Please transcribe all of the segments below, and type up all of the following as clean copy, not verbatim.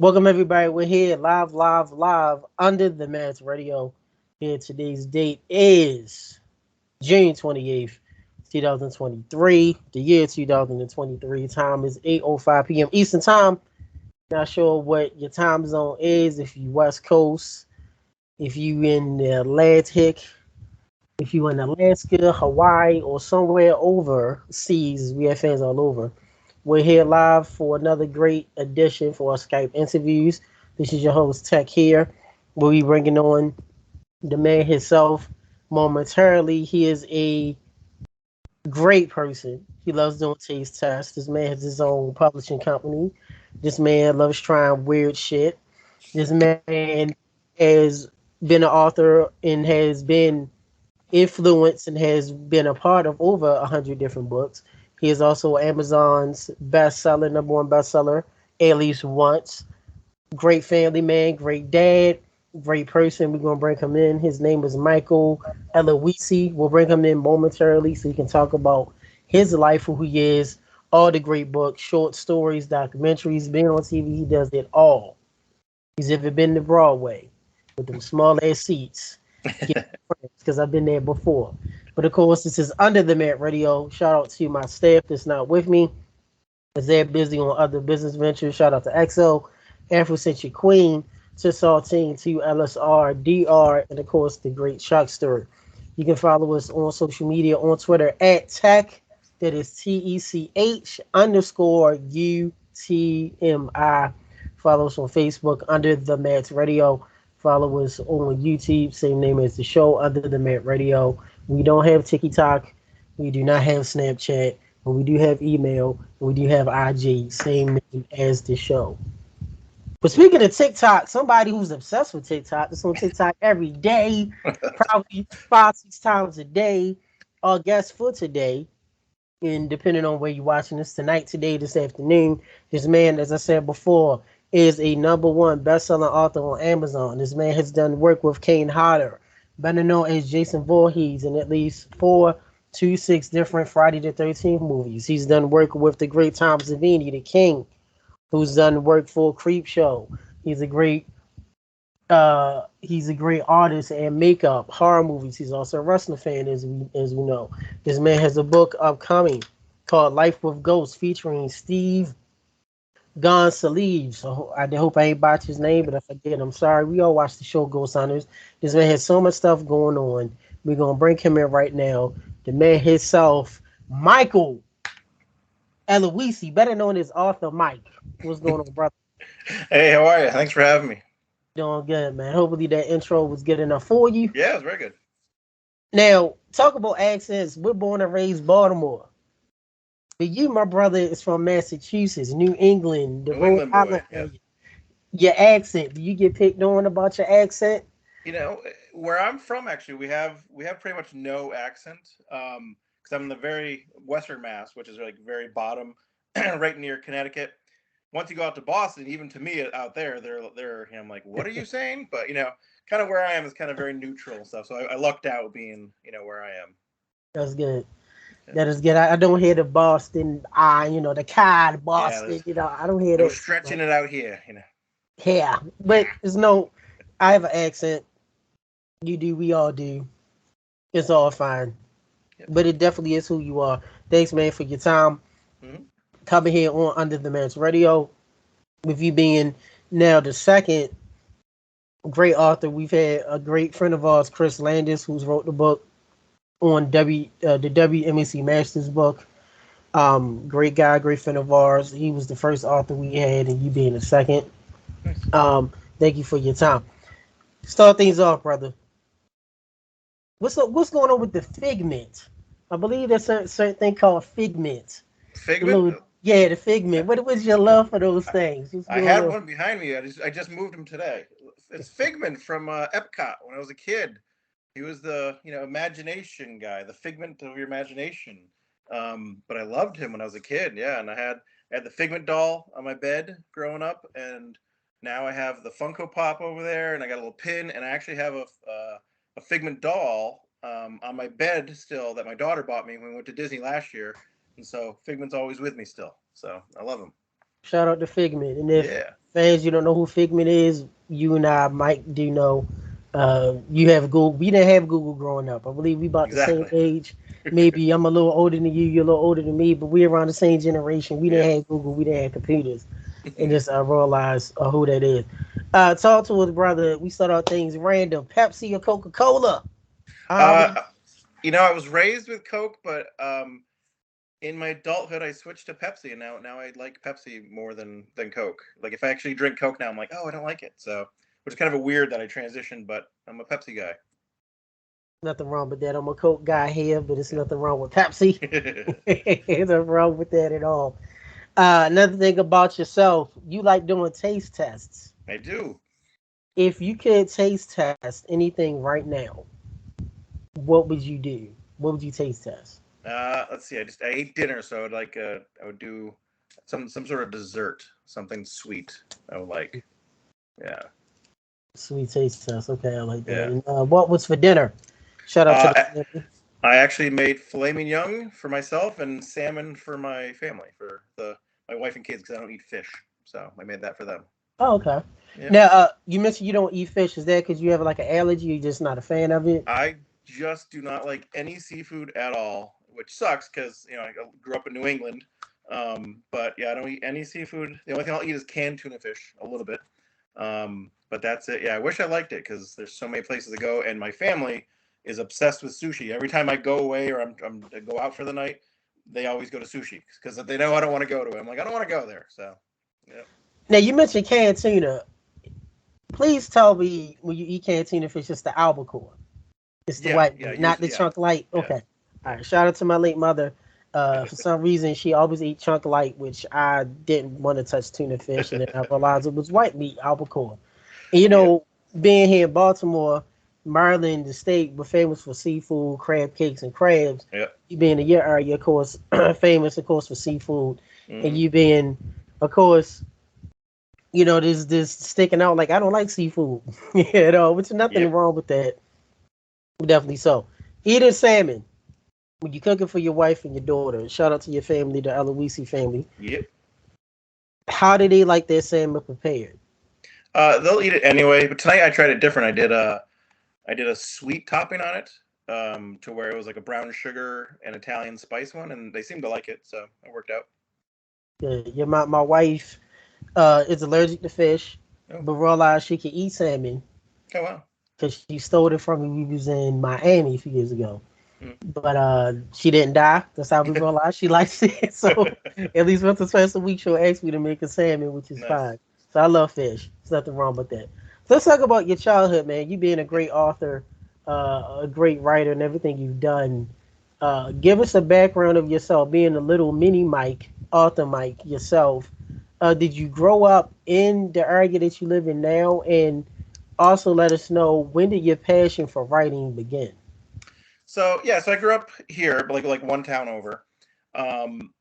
Welcome everybody. We're here live under the Mats Radio. Here today's date is June 28th, 2023. The year 2023. Time is 8:05 p.m. Eastern Time. Not sure what your time zone is. If you West Coast, if you in the Atlantic, if you in Alaska, Hawaii, or somewhere overseas, we have fans all over. We're here live for another great edition for our Skype interviews. This is your host Tech here. We'll be bringing on the man himself momentarily. He is a great person. He loves doing taste tests. This man has his own publishing company. This man loves trying weird shit. This man has been an author and has been influenced and has been a part of over 100 different books. He is also Amazon's bestseller, number one bestseller, at least once. Great family man, great dad, great person. We're gonna bring him in. His name is Michael Aloisi. We'll bring him in momentarily so he can talk about his life, who he is, all the great books, short stories, documentaries, being on TV. He does it all. He's ever been to Broadway with them small ass seats because I've been there before. But of course, this is Under the Mat Radio. Shout out to my staff that's not with me, as they're busy on other business ventures. Shout out to XO, Afrocentric Queen, to Saltine, to LSR, DR, and of course, the great Shockster. You can follow us on social media on Twitter at Tech, that is TECH underscore UTMI. Follow us on Facebook Under the Mat Radio. Follow us on YouTube, same name as the show, Under the Mat Radio. We don't have TikTok. We do not have Snapchat, but we do have email. And we do have IG, same name as the show. But speaking of TikTok, somebody who's obsessed with TikTok, that's on TikTok every day, probably 5, 6 times a day. Our guest for today, and depending on where you're watching this tonight, today, this afternoon, this man, as I said before, is a number one best-selling author on Amazon. This man has done work with Kane Hodder, better known as Jason Voorhees, in at least 4 to 6 different Friday the 13th movies. He's done work with the great Tom Savini, the King, who's done work for Creep Show. He's a great artist and makeup, horror movies. He's also a wrestling fan, as we know. This man has a book upcoming called Life with Ghosts, featuring Steve Gonsalves. So I hope I ain't botched his name, but if I did, I'm sorry. We all watch the show Ghost Hunters. This man has so much stuff going on. We're gonna bring him in right now. The man himself, Michael Aloisi, better known as AuthorMike. What's going on, brother? Hey, how are you? Thanks for having me. Doing good, man. Hopefully that intro was good enough for you. Yeah, it was very good. Now, talk about accents. We're born and raised Baltimore. But you, my brother, is from Massachusetts, New England, the New Rhode England boy. Island Yeah. area. Your accent, do you get picked on about your accent? Where I'm from, actually, we have pretty much no accent. Because I'm in the very western Mass, which is like very bottom, right near Connecticut. Once you go out to Boston, even to me out there, they're I'm like, what are you saying? But kind of where I am is kind of very neutral and stuff. So I lucked out being where I am. That's good. Yeah. That is good. I don't hear the Boston, the cod Yeah, Boston, there's I don't hear no that. stretching it out here. Yeah, but there's no, I have an accent. You do, we all do. It's all fine. Yep. But it definitely is who you are. Thanks, man, for your time Hmm. coming here on Under the Man's Radio. With you being now the second great author, we've had a great friend of ours, Chris Landis, who's wrote the book on the WMAC Masters book. Great guy, great friend of ours. He was the first author we had, and you being the second. Nice. Thank you for your time. Start things off, brother. What's up? What's going on with the Figment? I believe there's a certain thing called Figment. The Figment. little, yeah, the Figment. What was your love for those things? What's I going had on? one behind me. I just moved him today. It's Figment from Epcot when I was a kid. He was the imagination guy, the figment of your imagination. But I loved him when I was a kid. Yeah, and I had the Figment doll on my bed growing up, and now I have the Funko Pop over there, and I got a little pin, and I actually have a Figment doll on my bed still that my daughter bought me when we went to Disney last year, and so Figment's always with me still. So I love him. Shout out to Figment. And if Yeah. Fans, you don't know who Figment is. You and I, Mike, do know. You have Google. We didn't have Google growing up. I believe we about the same Exactly. age. Maybe I'm a little older than you. You're a little older than me, but we around the same generation. We didn't Yep. have Google. We didn't have computers, and just realize who that is. Talk to us, brother. We start out things random. Pepsi or Coca Cola? uh, What I was raised with Coke, but in my adulthood, I switched to Pepsi, and now I like Pepsi more than Coke. Like if I actually drink Coke now, I'm like, oh, I don't like it. So, which is kind of a weird that I transitioned, but I'm a Pepsi guy. Nothing wrong with that. I'm a Coke guy here, but it's nothing wrong with Pepsi. There's nothing wrong with that at all. Another thing about yourself, you like doing taste tests. I do. If you could taste test anything right now, what would you do? What would you taste test? Let's see. I ate dinner, so I would do some sort of dessert, something sweet. I would like. Yeah, Sweet taste test. Okay, I like that. yeah. And what was for dinner? Shout out to the Uh, family. I actually made filet mignon for myself and salmon for my family, for the my wife and kids, because I don't eat fish. So I made that for them. Oh, okay. Yeah. Now, you mentioned you don't eat fish. Is that because you have like an allergy? You're just not a fan of it? I just do not like any seafood at all, which sucks because I grew up in New England. But yeah, I don't eat any seafood. The only thing I'll eat is canned tuna fish, a little bit. But that's it. Yeah, I wish I liked it because there's so many places to go, and my family is obsessed with sushi. Every time I go away or I go out for the night, they always go to sushi because they know I don't want to go to it. I'm like, I don't want to go there. So, yeah, Now, you mentioned canned tuna. Please tell me when you eat canned tuna fish, it's the albacore. It's the yeah, white yeah. meat, not the Usually, yeah, chunk light. yeah. Okay. All right. Shout out to my late mother. For some reason, she always ate chunk light, which I didn't want to touch tuna fish, and then I realized it was white meat, albacore. And Yeah, being here in Baltimore, Maryland, the state, we're famous for seafood, crab cakes, and crabs. yeah. You being in your area, of course, famous, of course, for seafood, and Hmm. you being, of course, this sticking out like I don't like seafood, which is nothing Yep, wrong with that. Definitely so. Eating salmon when you're cooking for your wife and your daughter. Shout out to your family, the Aloisi family. yep. How do they like their salmon prepared? They'll eat it anyway. But tonight I tried it different. I did a sweet topping on it, to where it was like a brown sugar and Italian spice one, and they seemed to like it, so it worked out. Yeah, my wife is allergic to fish, Oh, but realized she can eat salmon oh wow. because she stole it from me. We was in Miami a few years ago, Mm. but she didn't die. That's how we realized she likes it. So at least once or twice a week, she'll ask me to make a salmon, which is Nice. fine. So I love fish. There's nothing wrong with that. So let's talk about your childhood, man. You being a great author, a great writer, and everything you've done. Give us a background of yourself, being a little mini Mike, author Mike yourself. Did you grow up in the area that you live in now? And also let us know, when did your passion for writing begin? So yeah, so I grew up here, but like one town over, um,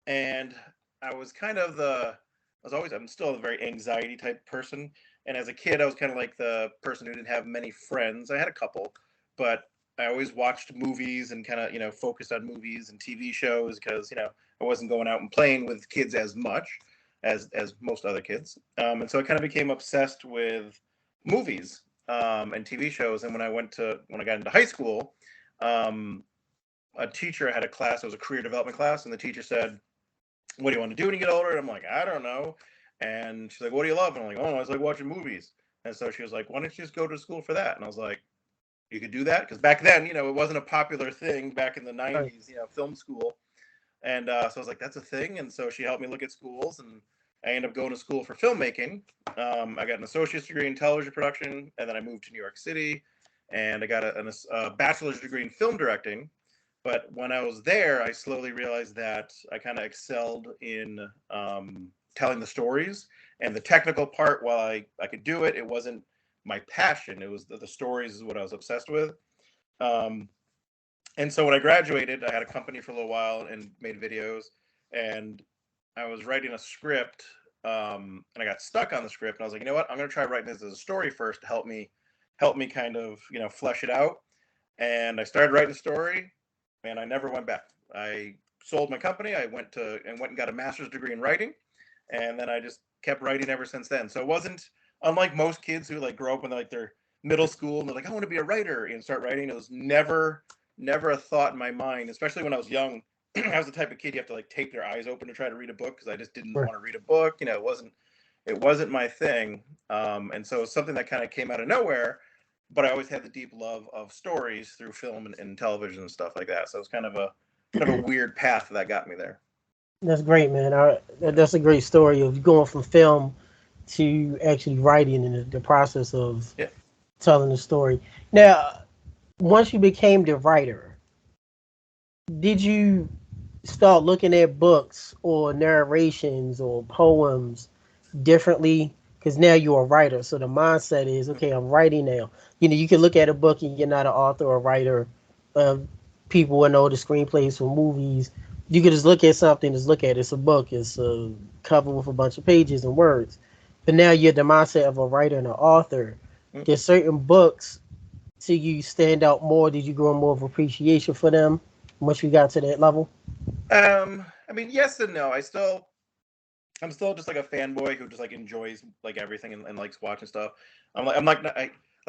and I was kind of I'm still a very anxiety type person, and as a kid, I was kind of like the person who didn't have many friends. I had a couple, but I always watched movies and kind of focused on movies and TV shows because I wasn't going out and playing with kids as much as most other kids, and so I kind of became obsessed with movies, and TV shows. And when I got into high school, um, a teacher had a class. It was a career development class, and the teacher said, "What do you want to do when you get older?" And I'm like, "I don't know." And she's like, "What do you love?" And I'm like, "Oh, I like watching movies." And so she was like, "Why don't you just go to school for that?" And I was like, "You could do that," because back then, it wasn't a popular thing back in the Right. '90s. Film school. And so I was like, "That's a thing." And so she helped me look at schools, and I ended up going to school for filmmaking. I got an associate's degree in television production, and then I moved to New York City, and I got a bachelor's degree in film directing. But when I was there, I slowly realized that I kind of excelled in telling the stories, and the technical part. While I could do it, it wasn't my passion. It was the stories is what I was obsessed with. Um, and so when I graduated, I had a company for a little while and made videos, and I was writing a script, and I got stuck on the script, and I was like, you know what, I'm going to try writing this as a story first to help me kind of flesh it out. And I started writing the story, and I never went back. I sold my company. I went and got a master's degree in writing, and then I just kept writing ever since then. So it wasn't unlike most kids who like grow up in like their middle school and they're like, I want to be a writer and start writing. It was never a thought in my mind, especially when I was young. I was the type of kid you have to like tape their eyes open to try to read a book because I just didn't Right. want to read a book. It wasn't my thing. And so it's something that kind of came out of nowhere. But I always had the deep love of stories through film and television and stuff like that. So it's kind of a weird path that got me there. That's great, man. Yeah. That's a great story of going from film to actually writing and the process of Yeah. telling the story. Now, once you became the writer, did you start looking at books or narrations or poems differently? Because now you're a writer, so the mindset is, okay, I'm writing now. You can look at a book and you're not an author or writer. Uh, People will know the screenplays for movies. You could just look at something, just look at it. It's a book. It's a cover with a bunch of pages and words. But now you're the mindset of a writer and an author. There's certain books to you stand out more. Did you grow more of appreciation for them once you got to that level? I mean, yes and no. I'm still just like a fanboy who just like enjoys like everything and likes watching stuff. I'm like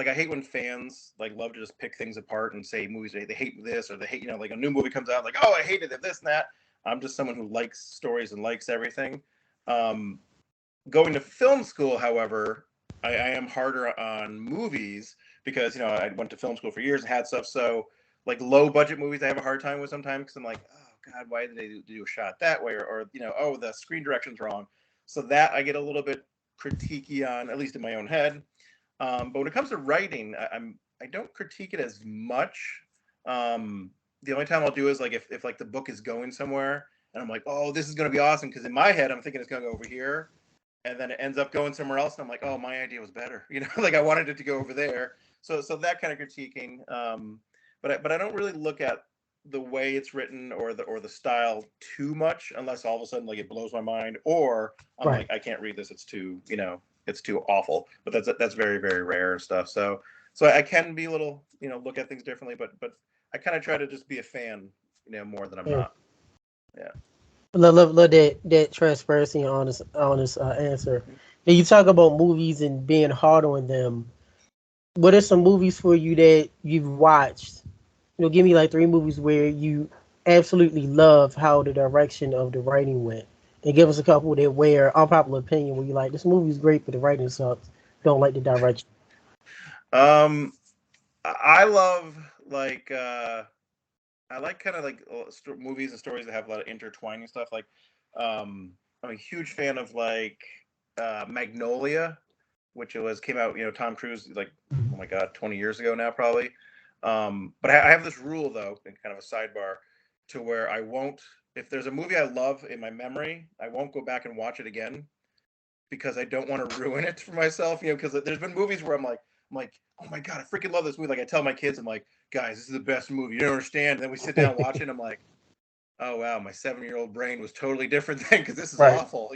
I hate when fans like love to just pick things apart and say movies they hate this or they hate like a new movie comes out like, oh, I hated it, this and that. I'm just someone who likes stories and likes everything. Um, Going to film school, however, I am harder on movies because I went to film school for years and had stuff. So like low budget movies, I have a hard time with sometimes because I'm like, oh God, why did they do a shot that way? Or oh, the screen direction's wrong. So that I get a little bit critiquey on, at least in my own head. But when it comes to writing, I don't critique it as much. The only time I'll do is like if like the book is going somewhere and I'm like, oh, this is gonna be awesome because in my head I'm thinking it's gonna go over here and then it ends up going somewhere else, and I'm like, oh, my idea was better, like I wanted it to go over there. So that kind of critiquing, but I don't really look at the way it's written or the style too much, unless all of a sudden like it blows my mind, or I'm Right. like, I can't read this, it's too awful. But that's very very rare and stuff. So I can be a little look at things differently, but I kind of try to just be a fan, more than I'm Yeah. not. Yeah. Love that transparency and honest answer. Now you talk about movies and being hard on them. What are some movies for you that you've watched? Give me like three movies where you absolutely love how the direction of the writing went, and give us a couple that where unpopular opinion where you like this movie's great but the writing sucks. Don't like the direction. Um, I love like I like kind of like movies and stories that have a lot of intertwining stuff. Like, I'm a huge fan of like Magnolia, which it was came out. Tom Cruise like, oh my god, 20 years ago now probably. But I have this rule though, and kind of a sidebar, to where I won't. If there's a movie I love in my memory, I won't go back and watch it again because I don't want to ruin it for myself. Because there's been movies where I'm like, oh my god, I freaking love this movie. Like I tell my kids, I'm like, guys, this is the best movie. You don't understand. And then we sit down and watch it. And I'm like, oh wow, my 7-year-old brain was totally different then because this is Right. awful.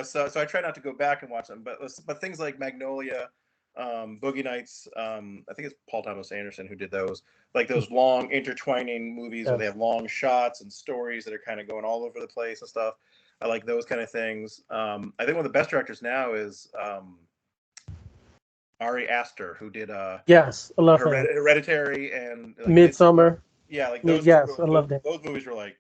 So I try not to go back and watch them. But things like Magnolia, Boogie Nights, I think it's Paul Thomas Anderson who did those. Like those long intertwining movies where they Yes. have long shots and stories that are kind of going all over the place and stuff. I like those kind of things. I think one of the best directors now is Ari Aster, who did Yes, I love him. Hereditary and like Midsummer. Midsummer. Yeah, like those two, Yes, I love that. those movies were like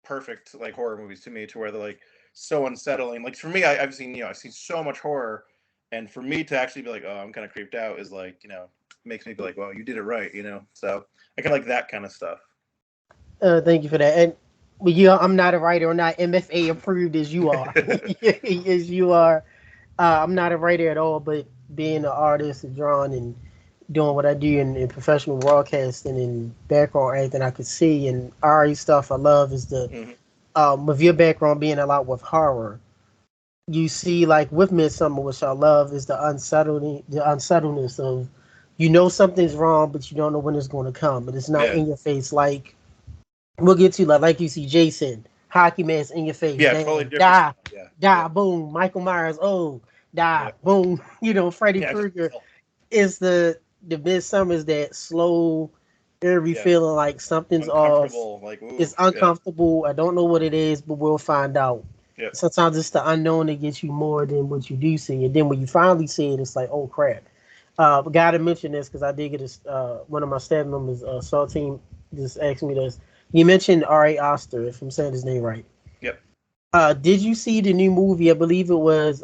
perfect like horror movies to me, to where they're like so unsettling. Like for me, I've seen so much horror, and for me to actually be like, oh, I'm kind of creeped out, is like makes me be like, well, you did it right. So I kind of like that kind of stuff. Thank you for that. And but yeah, I'm not a writer. I'm not MFA approved as you are. As you are. I'm not a writer at all, but being an artist and drawing and doing what I do in professional broadcasting and background acting, I could see and RE stuff I love is the Hmm. with your background being a lot with horror. You see, like with Midsummer, which I love, is the unsettledness of something's wrong, but you don't know when it's going to come, but it's not Yeah, in your face. Like we'll get to like you see Jason, hockey mask in your face, yeah, totally damn, different die, stuff. Yeah, die, yeah, boom, Michael Myers, oh, die, yeah, boom, Freddy yeah, just Krueger. kill. Is the Midsummer's that slow, eerie Yeah, feeling like something's off. uncomfortable. Like It's ooh, yeah, uncomfortable. I don't know what it is, but we'll find out. Yep. Sometimes it's the unknown that gets you more than what you do see, and then when you finally see it, it's like, oh crap. But gotta mention this because I did get one of my staff members, Saltine, just asked me this. You mentioned Ari Oster, if I'm saying his name right. Yep. Did you see the new movie? I believe it was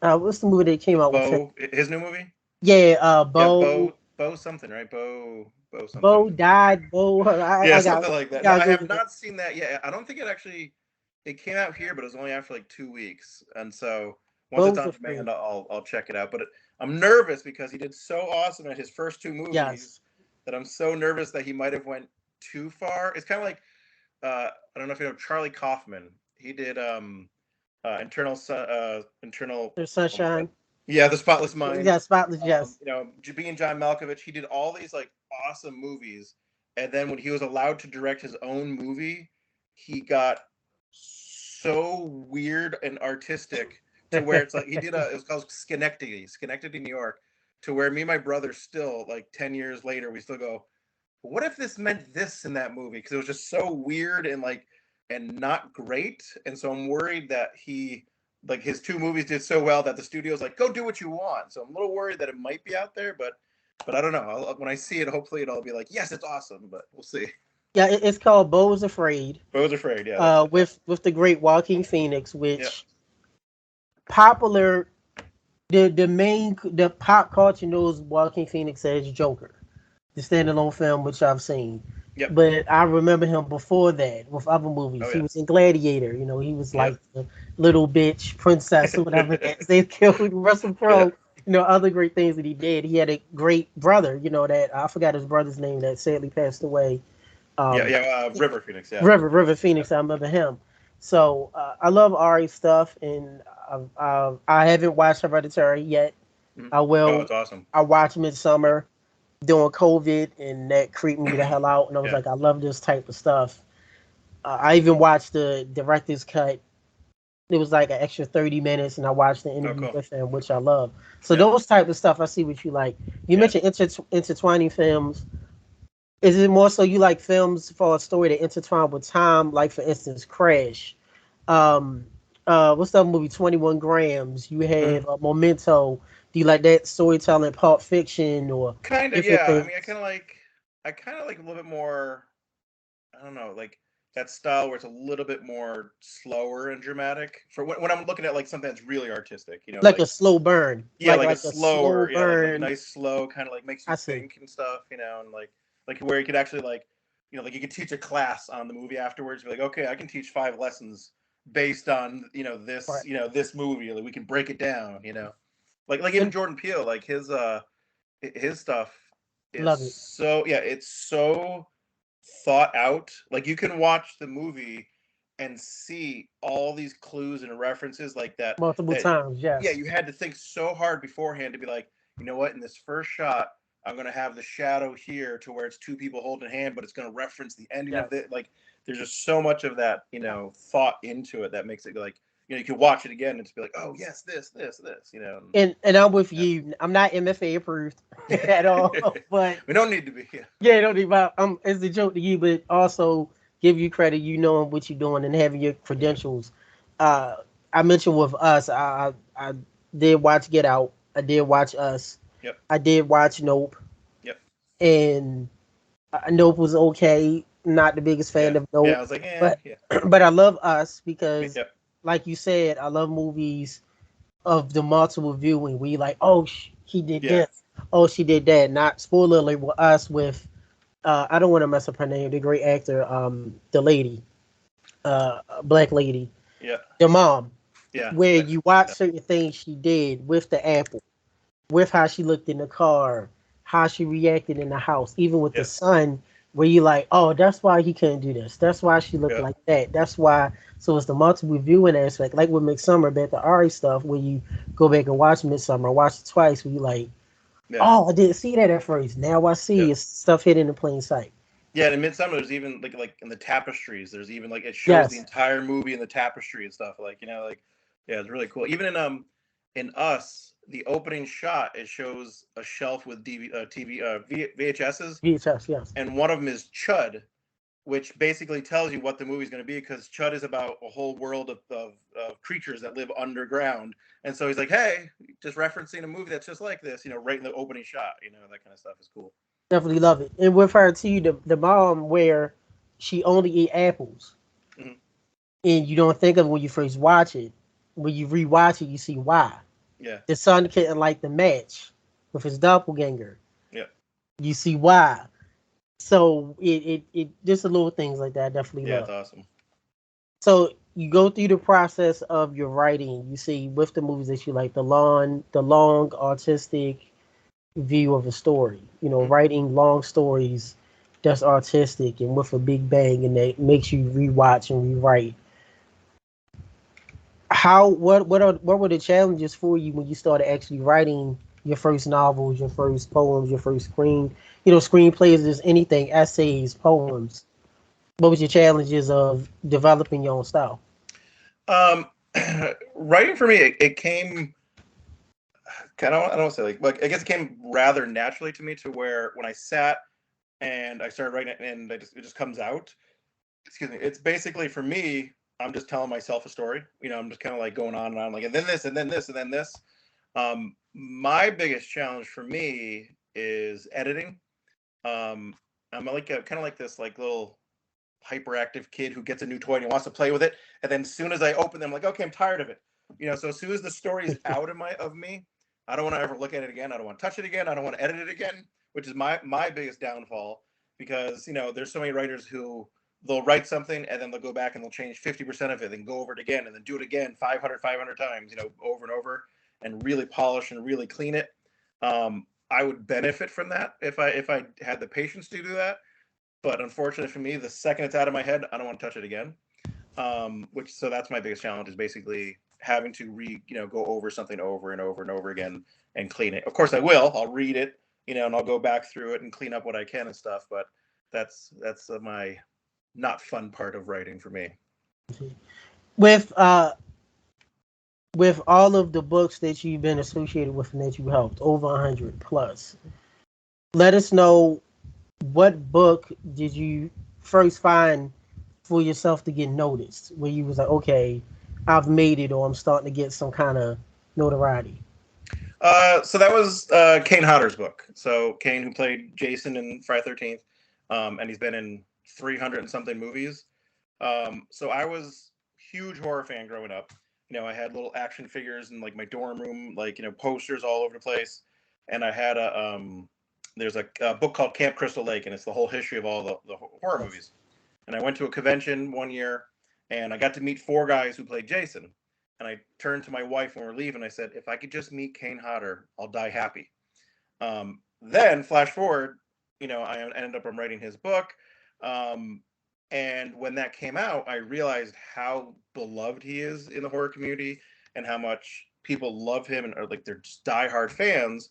what's the movie that came out with him? His new movie. Yeah, Yeah, Bo. Bo something, right? Bo Bo something. died. Bo. Yeah, I got. something like I that. No, got I to go have to that. not seen that yet. I don't think it actually. It came out here, but it was only after like 2 weeks, and so once it's Bo's on afraid. demand, I'll check it out. But I'm nervous because he did so awesome at his first two movies Yes. that I'm so nervous that he might have went too far. It's kind of like I don't know if you know Charlie Kaufman. He did internal. There's Oh my god. sunshine. Yeah, The Spotless Mind. Yeah, spotless. Yes. Being John Malkovich, he did all these like awesome movies, and then when he was allowed to direct his own movie, he got so weird and artistic to where it's like it was called Schenectady, New York, to where me and my brother still like 10 years later we still go, what if this meant this in that movie? Because it was just so weird and like and not great, and so I'm worried that he like his two movies did so well that the studio's like, go do what you want. So I'm a little worried that it might be out there, but I don't know. When I see it, hopefully it'll be like, yes, it's awesome, but we'll see. Yeah, it's called Bo is Afraid. Bo's Afraid, yeah, that's it. With the great Joaquin Phoenix, Yeah, which popular the pop culture knows Joaquin Phoenix as Joker, the standalone film which I've seen. yep, But I remember him before that with other movies. oh He yeah, was in Gladiator. You know, he was yep, like the little bitch princess or whatever that they killed Russell yeah, Crowe. You know, other great things that he did. He had a great brother. You know that I forgot his brother's name that sadly passed away. yeah, Um, yeah. River Phoenix, yeah, River Phoenix. I remember him. So I love Ari stuff, and I haven't watched Hereditary yet. mm-hmm. I Oh, will. it's awesome. I watched Yeah, Midsummer during COVID, and that creeped me the hell out. And I was yeah, like, I love this type of stuff. I even watched the director's cut. It was like an extra 30 minutes, and I watched the oh interview cool, with him, which I love. So yeah, those type of stuff, I see what you like. You yeah. mentioned intertwining films. Is it more so you like films for a story that intertwine with time, like for instance, Crash? Um, what's that movie? 21 Grams. You Mm-hmm. have Memento. Do you like that storytelling, Pulp Fiction, or Kind of, different yeah. I mean, things? I kind of like a little bit more. I don't know, like that style where it's a little bit more slower and dramatic. For when I'm looking at like something that's really artistic, Like a like slow burn, yeah, like a like a slow slower, yeah, like a burn. nice slow kind of like makes you I see. think and stuff, and like where you could actually like like you could teach a class on the movie afterwards. Be like, okay, I can teach 5 lessons based on Right. this movie. Like we can break it down. Like even And Jordan Peele, like his stuff is love it. so yeah, it's so thought out. Like you can watch the movie and see all these clues and references like that Multiple that times, yeah, yes. you had to think so hard beforehand to be like, you know what, in this first shot I'm going to have the shadow here to where it's two people holding a hand, but it's going to reference the ending of Yes. it. Like there's just so much of that, thought into it that makes it like, you can watch it again and just be like, oh yes, this. And I'm with you. I'm not MFA approved at all, but We don't need to be. Yeah. yeah, don't even. It's a joke to you, but also give you credit. You knowing what you're doing and having your Yeah. credentials. Uh, I mentioned with us. I did watch Get Out. I did watch Us. Yep. I did watch Nope, Yep. and Nope was okay. Not the biggest Yeah. fan of Yeah. I Nope, was like, but yeah. but I love Us because, Yep. like you said, I love movies of the multiple viewing where you like, oh, he did Yeah. this, oh, she did that. Not spoiler alert with Us with I don't want to mess up her name. The great actor, the lady, black lady, Yeah. the mom, Yeah. where That's you watch yeah. certain things she did with the apple, with how she looked in the car, how she reacted in the house, even with the Yeah. son, where you like, oh, that's why he couldn't do this. That's why she looked Yeah. like that. That's why. So it's the multiple viewing aspect, like with Midsummer, back to Ari stuff, where you go back and watch Midsummer, watch it twice, where you like, Yeah. oh, I didn't see that at first. Now I Yeah. see it's stuff hidden in plain sight. Yeah. And in Midsummer, there's even like in the tapestries. There's even like it shows the Yes. entire movie in the tapestry and stuff. Like yeah, it's really cool. Even in Us, the opening shot it shows a shelf with VHSs, VHS, yes. and one of them is Chud, which basically tells you what the movie's going to be, because Chud is about a whole world of creatures that live underground. And so he's like, hey, just referencing a movie that's just like this, right in the opening shot, that kind of stuff is cool. Definitely love it. And with her too, the mom where she only eat apples, Mm-hmm. and you don't think of it when you first watch it. When you rewatch it, you see why. Yeah. The son couldn't like the match with his doppelganger. Yeah. You see why. So it just the little things like that I definitely Yeah, it's love. awesome. So you go through the process of your writing. You see with the movies that you like the long artistic view of a story. Mm-hmm. Writing long stories that's artistic and with a big bang, and that makes you rewatch and rewrite. What were the challenges for you when you started actually writing your first novels, your first poems, your first screenplays, just anything, essays, poems? What was your challenges of developing your own style? Um, Writing for me, it came kind of, I don't want to say like I guess it came rather naturally to me, to where when I sat and I started writing it, and it just comes out. Excuse me. It's basically, for me, I'm just telling myself a story. I'm just kind of like going on and on, like, and then this, and then this, and then this. My biggest challenge for me is editing. Um, I'm like kind of like this like little hyperactive kid who gets a new toy and he wants to play with it, and then as soon as I open them, like, okay, I'm tired of it. So as soon as the story is out of me, I don't want to ever look at it again. I don't want to touch it again. I don't want to edit it again, which is my biggest downfall, because there's so many writers who they'll write something and then they'll go back and they'll change 50% of it and go over it again and then do it again 500 times, over and over, and really polish and really clean it. I would benefit from that if I had the patience to do that. But unfortunately for me, the second it's out of my head, I don't want to touch it again. So that's my biggest challenge, is basically having to go over something over and over and over again and clean it. Of course, I will. I'll read it, and I'll go back through it and clean up what I can and stuff. But that's my not fun part of writing for me. With with all of the books that you've been associated with and that you helped, over 100 plus, let us know, what book did you first find for yourself to get noticed, where you was like, okay, I've made it, or I'm starting to get some kind of notoriety? So that was Kane Hodder's book. So Kane, who played Jason in Friday 13th, and he's been in 300 and something movies. So I was huge horror fan growing up. I had little action figures in like my dorm room, like posters all over the place, and I had there's a book called Camp Crystal Lake, and it's the whole history of all the horror movies. And I went to a convention one year, and I got to meet four guys who played Jason. And I turned to my wife when we were leaving. I said, if I could just meet Kane Hodder, I'll die happy. Then flash forward, I ended up writing his book. Um, and when that came out, I realized how beloved he is in the horror community, and how much people love him and are like, they're just diehard fans.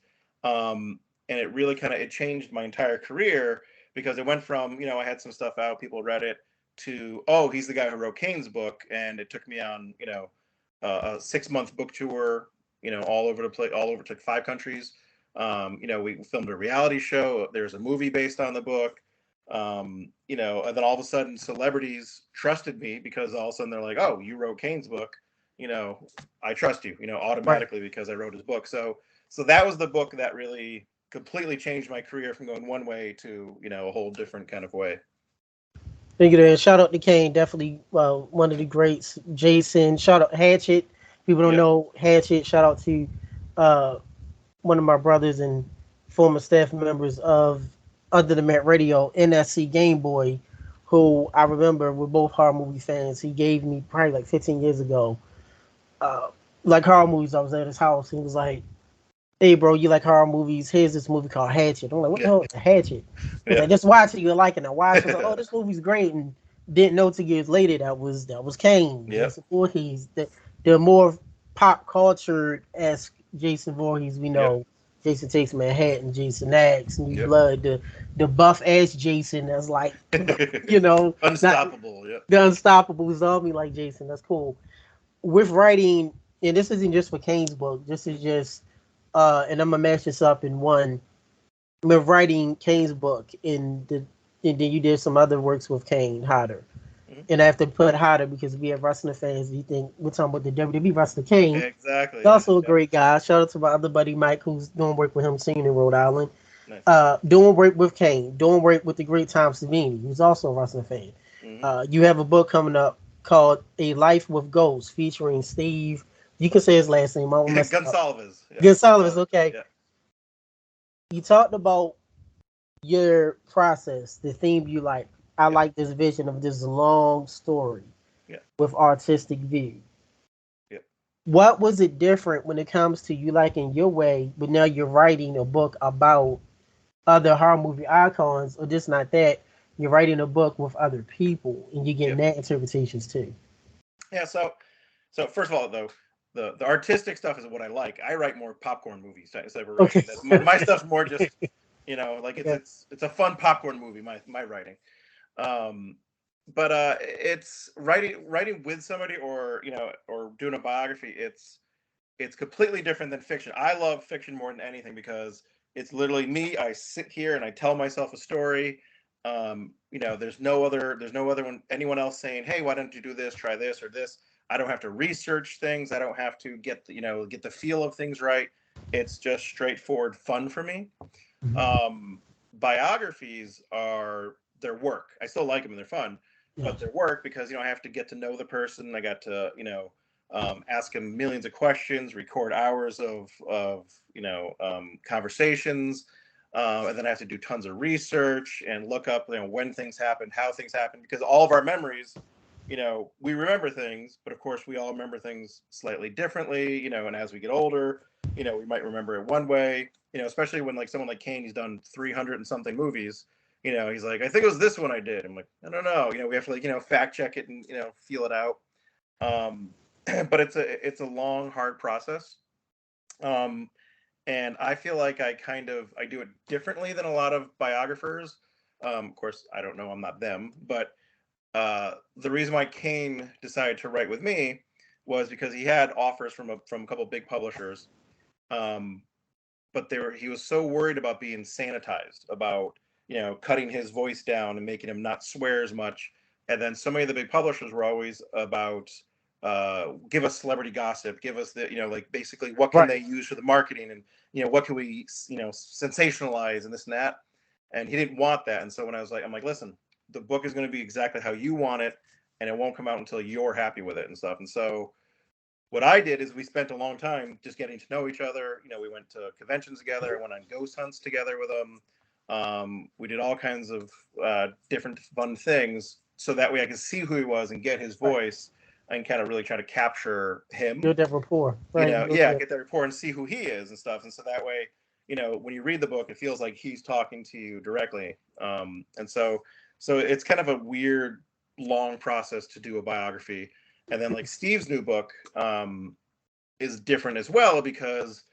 And it really it changed my entire career, because it went from, I had some stuff out, people read it, to, oh, he's the guy who wrote Kane's book. And it took me on, a 6-month book tour, all over the place, all over to 5 countries. We filmed a reality show. There's a movie based on the book. And then all of a sudden, celebrities trusted me, because all of a sudden they're like, "Oh, you wrote Kane's book. I trust you. Right. Automatically, because I wrote his book." So that was the book that really completely changed my career from going one way to a whole different kind of way. Thank you, and shout out to Kane, definitely one of the greats. Jason, shout out Hatchet. People don't Yep. know Hatchet. Shout out to uh, one of my brothers and former staff members of Under the Mat Radio, NSC Game Boy, who I remember we're both horror movie fans. He gave me probably like 15 years ago, uh, like horror movies. I was at his house. He was like, "Hey, bro, you like horror movies? Here's this movie called Hatchet." I'm like, "What the Yeah. hell is a Hatchet?" He's Yeah. like, "Just watch it. You'll like it." And I watched. I was like, "Oh, this movie's great." And didn't know 2 years later that was Kane, Yep. Jason Voorhees. The more pop culture esque Jason Voorhees we Yep. know. Jason Takes Manhattan, Jason X, New Yep. Blood, the buff ass Jason that's like, you know, not Unstoppable. Yep. the unstoppable zombie like Jason. That's cool. With writing, and this isn't just for Kane's book. This is just, and I'm gonna match this up in one. With writing Kane's book, and and then you did some other works with Kane Hodder. Hmm. And I have to put Hodder because we have wrestling fans. You think we're talking about the WWE wrestler Kane. Exactly. He's Yeah. also a Yep. great guy. Shout out to my other buddy Mike, who's doing work with him, singing in Rhode Island. Nice. Doing work with Kane, doing work with the great Tom Savini, who's also a wrestling fan. Hmm. You have a book coming up called A Life with Ghosts, featuring Steve. You can say his last name. I won't mess it up. Gonsalves. Yeah. Gonsalves. Gonsalves. Okay. Yeah. You talked about your process, the theme you like. I Yeah. like this vision of this long story Yeah. with artistic view. Yeah. What was it different when it comes to you liking your way, but now you're writing a book about other horror movie icons, or just not that, you're writing a book with other people and you're getting Yep. that interpretations too. Yeah. So first of all, though, the artistic stuff is what I like. I write more popcorn movies instead of Okay. writing. My stuff's more just, like Okay. it's a fun popcorn movie. My writing. Um, but it's writing with somebody, or doing a biography. It's completely different than fiction. I love fiction more than anything because it's literally me. I sit here and I tell myself a story. There's no other anyone else saying, "Hey, why don't you do this? Try this or this." I don't have to research things. I don't have to get the feel of things right. It's just straightforward fun for me. Mhm. Um, Biographies are their work. I still like them and they're fun, Yeah. but their work because I have to get to know the person. I got to ask them millions of questions, record hours of conversations, and then I have to do tons of research and look up when things happened, how things happened, because all of our memories. We remember things, but of course we all remember things slightly differently. And as we get older, we might remember it one way. Especially when like someone like Kane, he's done 300 and something movies. He's like, I think it was this one I did. I'm like, I don't know. We have to fact check it and feel it out. Um, but it's a long, hard process. Um, and I feel like I do it differently than a lot of biographers. Of course, I don't know. I'm not them, but the reason why Kane decided to write with me was because he had offers from a couple of big publishers. Um, but he was so worried about being sanitized, about cutting his voice down and making him not swear as much. And then so many of the big publishers were always about give us celebrity gossip, give us the like basically what can Right. they use for the marketing, and what can we sensationalize and this and that. And he didn't want that. And so when I'm like, listen, the book is going to be exactly how you want it, and it won't come out until you're happy with it and stuff. And so what I did is we spent a long time just getting to know each other. We went to conventions together. I went on ghost hunts together with him. We did all kinds of different fun things so that way I could see who he was and get his Right. voice and kind of really try to capture him. Build that rapport. Right. Build Yeah, that. get that rapport and see who he is and stuff. And so that way, when you read the book, it feels like he's talking to you directly. And so it's kind of a weird, long process to do a biography. And then like Steve's new book is different as well because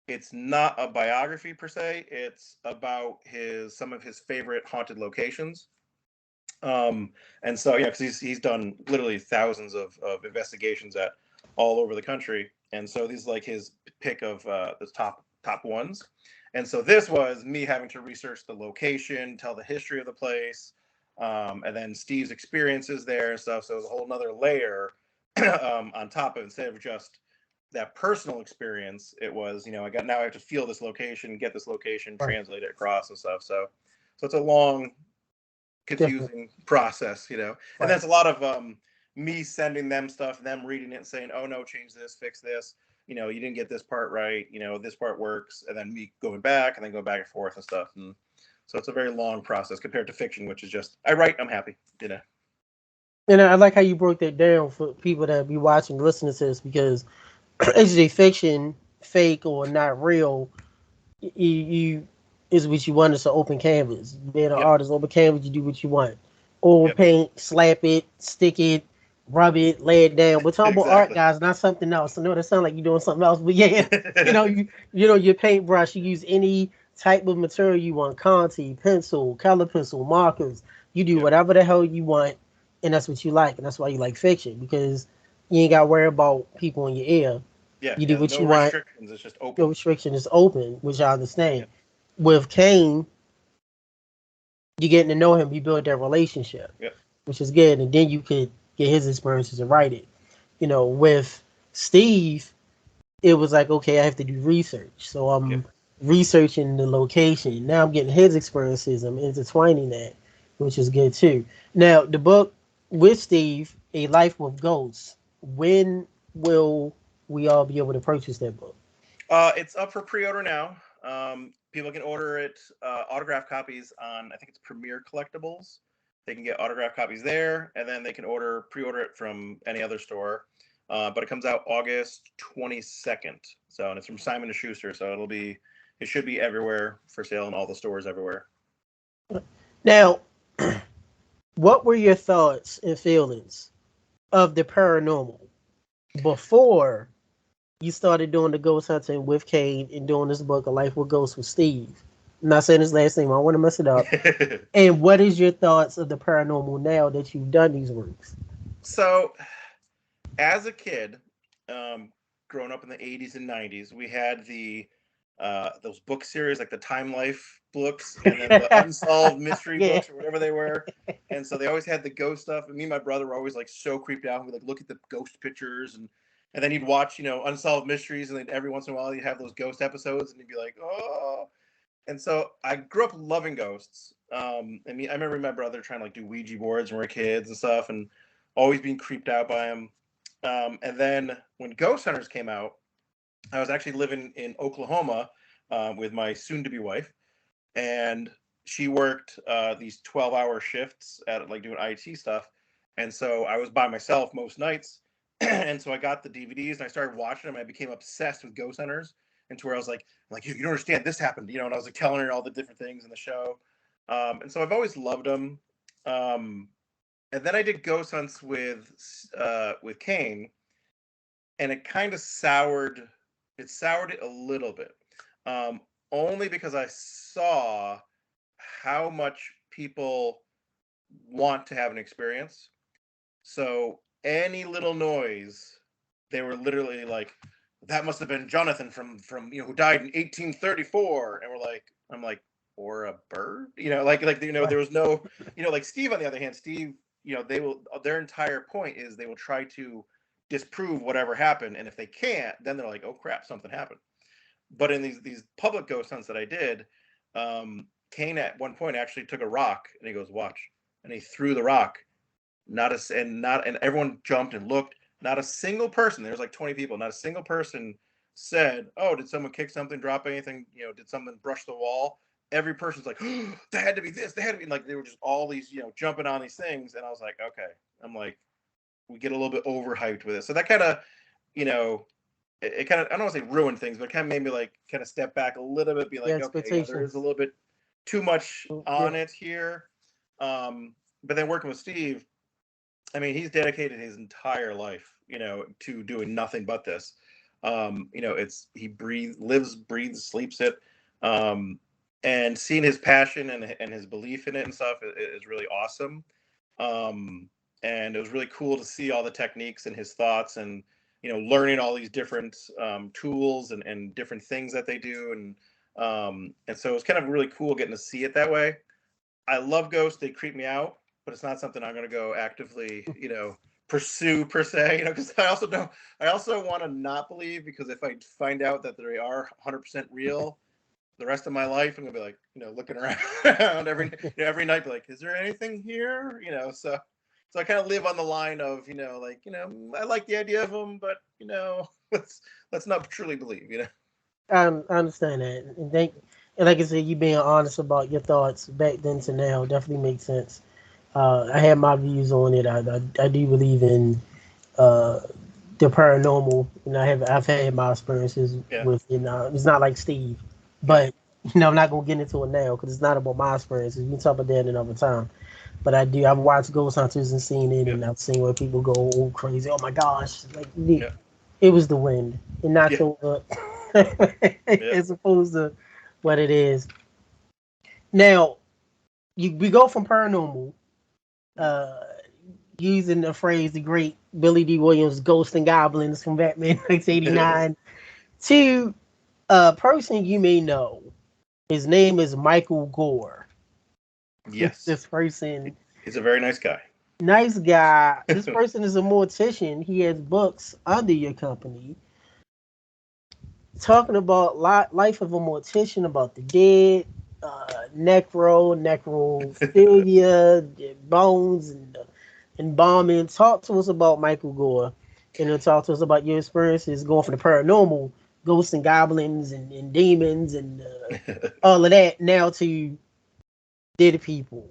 it's not a biography per se. It's about some of his favorite haunted locations. And so yeah, because he's done literally thousands of investigations at all over the country, and so these like his pick of the top ones. And so this was me having to research the location, tell the history of the place, and then Steve's experiences there and stuff. So it was a whole nother layer on top of it. Instead of just that personal experience, it was I have to feel this location, get this location, Right. translate it across and stuff. So it's a long Different. confusing process, and Right. that's a lot of me sending them stuff, them reading it and saying, oh no, change this, fix this, you didn't get this part right, this part works, and then me going back and then go back and forth and stuff. And so it's a very long process compared to fiction, which is just I write, I'm happy. And I like how you broke that down for people that be watching, listening to this, because it's a fiction, fake or not real. You is what you want. It's an open canvas. Being an Yep. artist, open canvas, you do what you want. Oil Yep. paint, slap it, stick it, rub it, lay it down. We're talking about art, Exactly. guys, not something else. I know that sounds like you're doing something else, but yeah, your paintbrush. You use any type of material you want: Conti, pencil, color pencil, markers. You do Yep. whatever the hell you want, and that's what you like, and that's why you like fiction because you ain't got to worry about people in your ear. Yeah, You do yeah, what no you want. restrictions, it's just No open. restriction is open, which I understand. Yep. With Kane, you getting to know him, you build that relationship, Yep. which is good, and then you could get his experiences and write it. With Steve, it was like, okay, I have to do research, so Yep. I'm researching the location. Now I'm getting his experiences. I'm intertwining that, which is good too. Now the book with Steve, A Life with Ghosts. When will we all be able to purchase that book? It's up for pre-order now. People can order it autograph copies on, I think it's Premier Collectibles. They can get autograph copies there, and then they can pre-order it from any other store. But it comes out August 22nd. So, and it's from Simon and Schuster. So it should be everywhere for sale in all the stores everywhere. Now, what were your thoughts and feelings of the paranormal before you started doing the ghost hunting with Kane and doing this book, A Life with Ghosts with Steve? I'm not saying his last name, I want to mess it up. And what is your thoughts of the paranormal now that you've done these works? So, as a kid, growing up in the 80s and 90s, we had those book series like the Time Life books and then the unsolved mystery Yeah. books or whatever they were. And so they always had the ghost stuff. And me and my brother were always like so creeped out. We'd like look at the ghost pictures and then you'd watch, unsolved mysteries, and then every once in a while you'd have those ghost episodes and you'd be like, oh. And so I grew up loving ghosts. I remember my brother trying to like do Ouija boards when we were kids and stuff, and always being creeped out by them. And then when Ghost Hunters came out, I was actually living in Oklahoma with my soon-to-be wife, and she worked these 12-hour shifts at like doing IT stuff, and so I was by myself most nights, and so I got the DVDs and I started watching them. And I became obsessed with Ghost Hunters, and to where I was like you don't understand, this happened, and I was like telling her all the different things in the show, and so I've always loved them. Um, and then I did ghost hunts with Kane, and it kind of soured it a little bit, um, only because I saw how much people want to have an experience. So any little noise, they were literally like, "That must have been Jonathan from who died in 1834," and I'm like, or a bird, there was no, like Steve on the other hand, Steve, their entire point is they will try to disprove whatever happened, and if they can't, then they're like, oh crap, something happened. But in these public ghost hunts that I did, Kane at one point actually took a rock and he goes, "Watch," and he threw the rock. And everyone jumped and looked. Not a single person. There's like 20 people. Not a single person said, "Oh, did someone kick something, drop anything? Did someone brush the wall?" Every person's like, "Oh, they had to be this. They had to be," like they were just all these, jumping on these things. And I was like, okay. I'm like, we get a little bit overhyped with it. So that kind of, you know, it kind of, I don't want to say ruined things, but it kind of made me like kind of step back a little bit, be Your like, okay, yeah, there is a expectations. little bit too much Yeah. on it here. But then working with Steve, I mean, he's dedicated his entire life, to doing nothing but this. He lives, breathes, sleeps it, um, and seeing his passion and his belief in it and stuff is really awesome. Um, and it was really cool to see all the techniques and his thoughts, and learning all these different tools and different things that they do, and so it was kind of really cool getting to see it that way. I love ghosts; they creep me out, but it's not something I'm going to go actively, pursue per se. Because I also want to not believe, because if I find out that they are 100% real, the rest of my life I'm gonna be like, looking around every night, be like, is there anything here? So I kind of live on the line of, I like the idea of them, but let's not truly believe. I understand that, and like I said, you being honest about your thoughts back then to now definitely makes sense. I have my views on it. I do believe in uh, the paranormal. I've had my experiences Yeah, with. It's not like Steve, yeah, but I'm not gonna get into it now because it's not about my experiences. We can talk about that another time. But I've watched Ghost Hunters and seen it, yeah, and I've seen where people go all crazy. Oh my gosh! Like yeah, it was the wind in yeah, October, yeah, as opposed to what it is now. We go from paranormal, uh, using the phrase the great Billy D. Williams, "Ghosts and Goblins" from Batman yeah. 1989, to a person you may know. His name is Michael Gore. Yes. This person, He's a very nice guy. nice guy. This person is a mortician. He has books under your company talking about life of a mortician, about the dead, necrophilia, bones, and embalming. Talk to us about Michael Gore, and then talk to us about your experiences going from the paranormal, ghosts and goblins and demons and all of that now to dead people.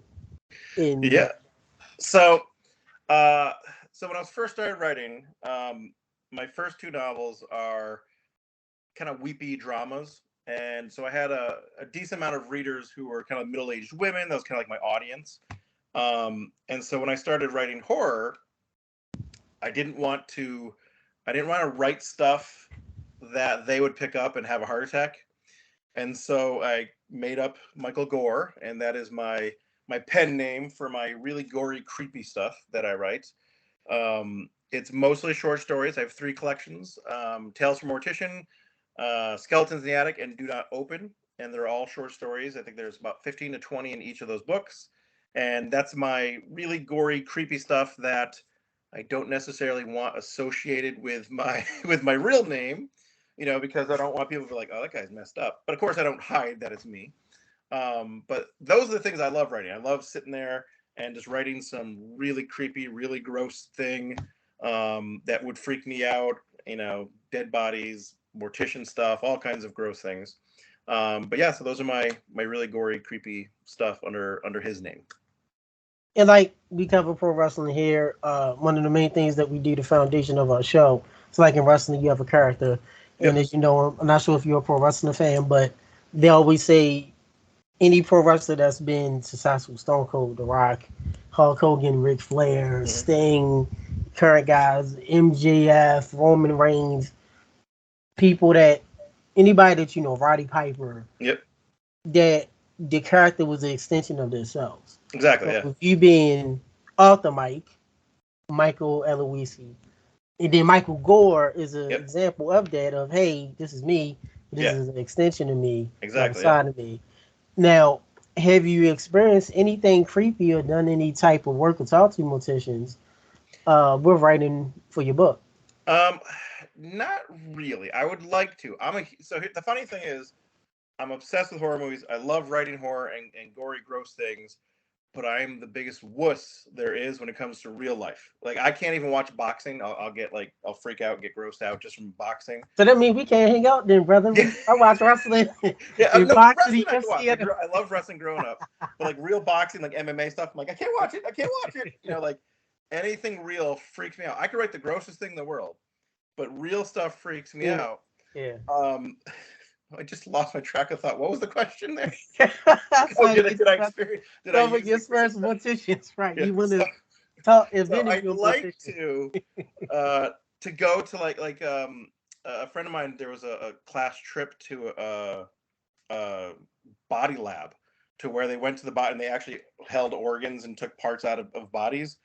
And Yeah. So, uh, so when I was first started writing, my first two novels are kind of weepy dramas. And so I had a decent amount of readers who were kind of middle-aged women. That was kind of like my audience. And so when I started writing horror, I didn't want to, I didn't want to write stuff that they would pick up and have a heart attack. And so I made up Michael Gore, and that is my pen name for my really gory, creepy stuff that I write. It's mostly short stories. I have three collections: Tales from Mortician, Skeletons in the Attic, and Do Not Open. And they're all short stories. I think there's about 15 to 20 in each of those books. And that's my really gory, creepy stuff that I don't necessarily want associated with my with my real name, because I don't want people to be like, "Oh, that guy's messed up." But of course, I don't hide that it's me. But those are the things I love writing. I love sitting there and just writing some really creepy, really gross thing that would freak me out. Dead bodies, mortician stuff, all kinds of gross things. But yeah, so those are my really gory, creepy stuff under his name. and like we cover pro wrestling here, one of the main things that we do, the foundation of our show. It's like in wrestling, you have a character, and Yep. as you know, I'm not sure if you're a pro wrestling fan, but they always say any pro wrestler that's been successful, Stone Cold, The Rock, Hulk Hogan, Ric Flair, Mm-hmm. Sting, current guys, MJF, Roman Reigns, people that anybody that you know, Roddy Piper, Yep. that the character was an extension of themselves. Exactly. So Yeah. with you being AuthorMike, Michael Aloisi, and then Michael Gore is an Yep. example of that. Of hey, this is me. This Yeah. is an extension of me, another Exactly. Yeah. side of me. Now, have you experienced anything creepy or done any type of work or talk to morticians with writing for your book? Um, Not really. I would like to. The funny thing is, I'm obsessed with horror movies. I love writing horror and gory, gross things, but I'm the biggest wuss there is when it comes to real life. Like I can't even watch boxing. I'll get like I'll freak out, get grossed out just from boxing. So that means we can't hang out then, brother. Yeah, I watch wrestling yeah. and No, boxing, wrestling I can watch. UFC. I love wrestling growing up, but like real boxing, like MMA stuff, I'm like I can't watch it. I can't watch it. Like anything real freaks me out. I could write the grossest thing in the world, but real stuff freaks me Yeah. out. Yeah. Um, I just lost my track of thought. What was the question there? Oh, So did I experience? Did I some of use your the creepy first stuff? morticians, right? Yeah. You want So, to talk if so any of I'd your like morticians. uh to go to a friend of mine. There was a class trip to a body lab to where they went to the body and they actually held organs and took parts out of bodies.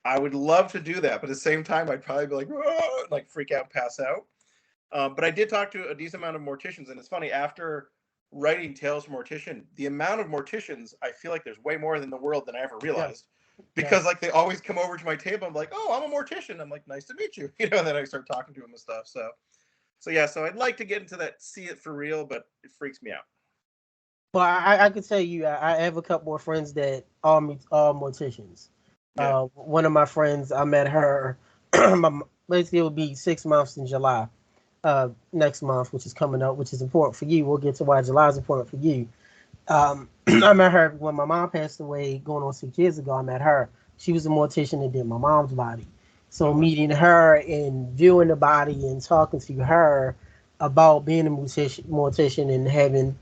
I would love to do that, but at the same time, I'd probably be like, "Whoa," like freak out, pass out. But I did talk to a decent amount of morticians, and it's funny after writing Tales from Mortician, the amount of morticians I feel like there's way more in the world than I ever Yes. realized. Because Yes. like they always come over to my table. I'm like, oh, I'm a mortician. I'm like, nice to meet you. And then I start talking to them and stuff. So yeah. So I'd like to get into that, see it for real, but it freaks me out. Well, I could tell you, I have a couple of friends that are morticians. Yeah. One of my friends, I met her. Basically, it will be 6 months in July. Next month, which is coming up, which is important for you. We'll get to why July is important for you. I met her when my mom passed away, going on 6 years ago. I met her. She was a mortician that did my mom's body. So Oh wow. meeting her and viewing the body and talking to her about being a mortician and having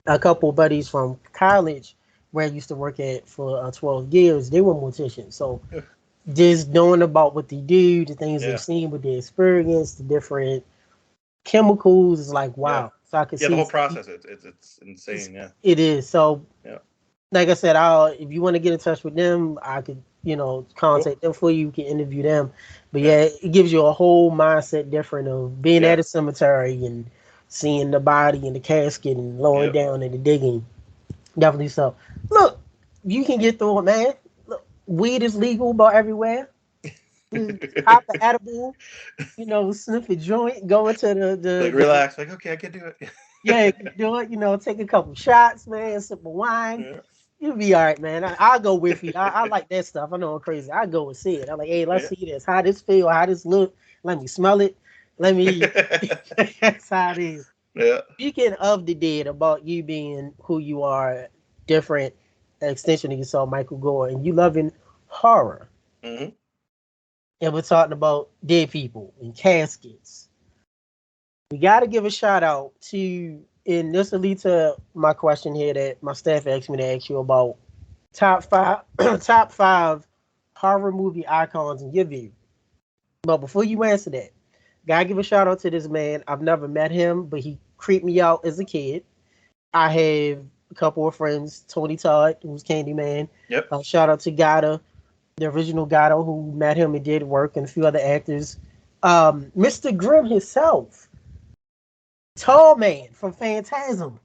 a couple buddies from college where I used to work at for 12 years, they were morticians. So just knowing about what they do, the things they've Yeah. seen with their experience, the different chemicals is like Yeah. wow. So I could Yeah. The see whole process. It's insane. Yeah. it is. So Yeah. like I said, I'll if you want to get in touch with them, I could, Cool. contact them for you. You can interview them. But Yeah. yeah, it gives you a whole mindset different of being Yeah. at a cemetery and seeing the body in the casket and lowering Yep. down and the digging. Definitely so. Look, you can get through it, man. Look, weed is legal about everywhere. Pop the edible, sniff a joint, go into Like the relax, like okay, I can do yeah, it. do it. Take a couple shots, man, sip of wine. Yeah, You'll be all right, man. I'll go with you. I like that stuff. I know I'm crazy. I go and see it. I'm like, hey, let's yeah. see this. How this feel? How this look? Let me smell it. Let me. That's how it is. Yeah. Speaking of the dead, about you being who you are, different extension of yourself, Michael Gore, and you loving horror. Hmm. And we're talking about dead people and caskets. We got to give a shout out to, and this will lead to my question here that my staff asked me to ask you about top five, top five horror movie icons in your view. But before you answer that, gotta give a shout out to this man. I've never met him, but he creeped me out as a kid. I have a couple of friends, Tony Todd, who's Candyman. Yep. Shout out to Gata, the original Gata, who met him and did work, and a few other actors. Mr. Grimm himself, Tall Man from Phantasm.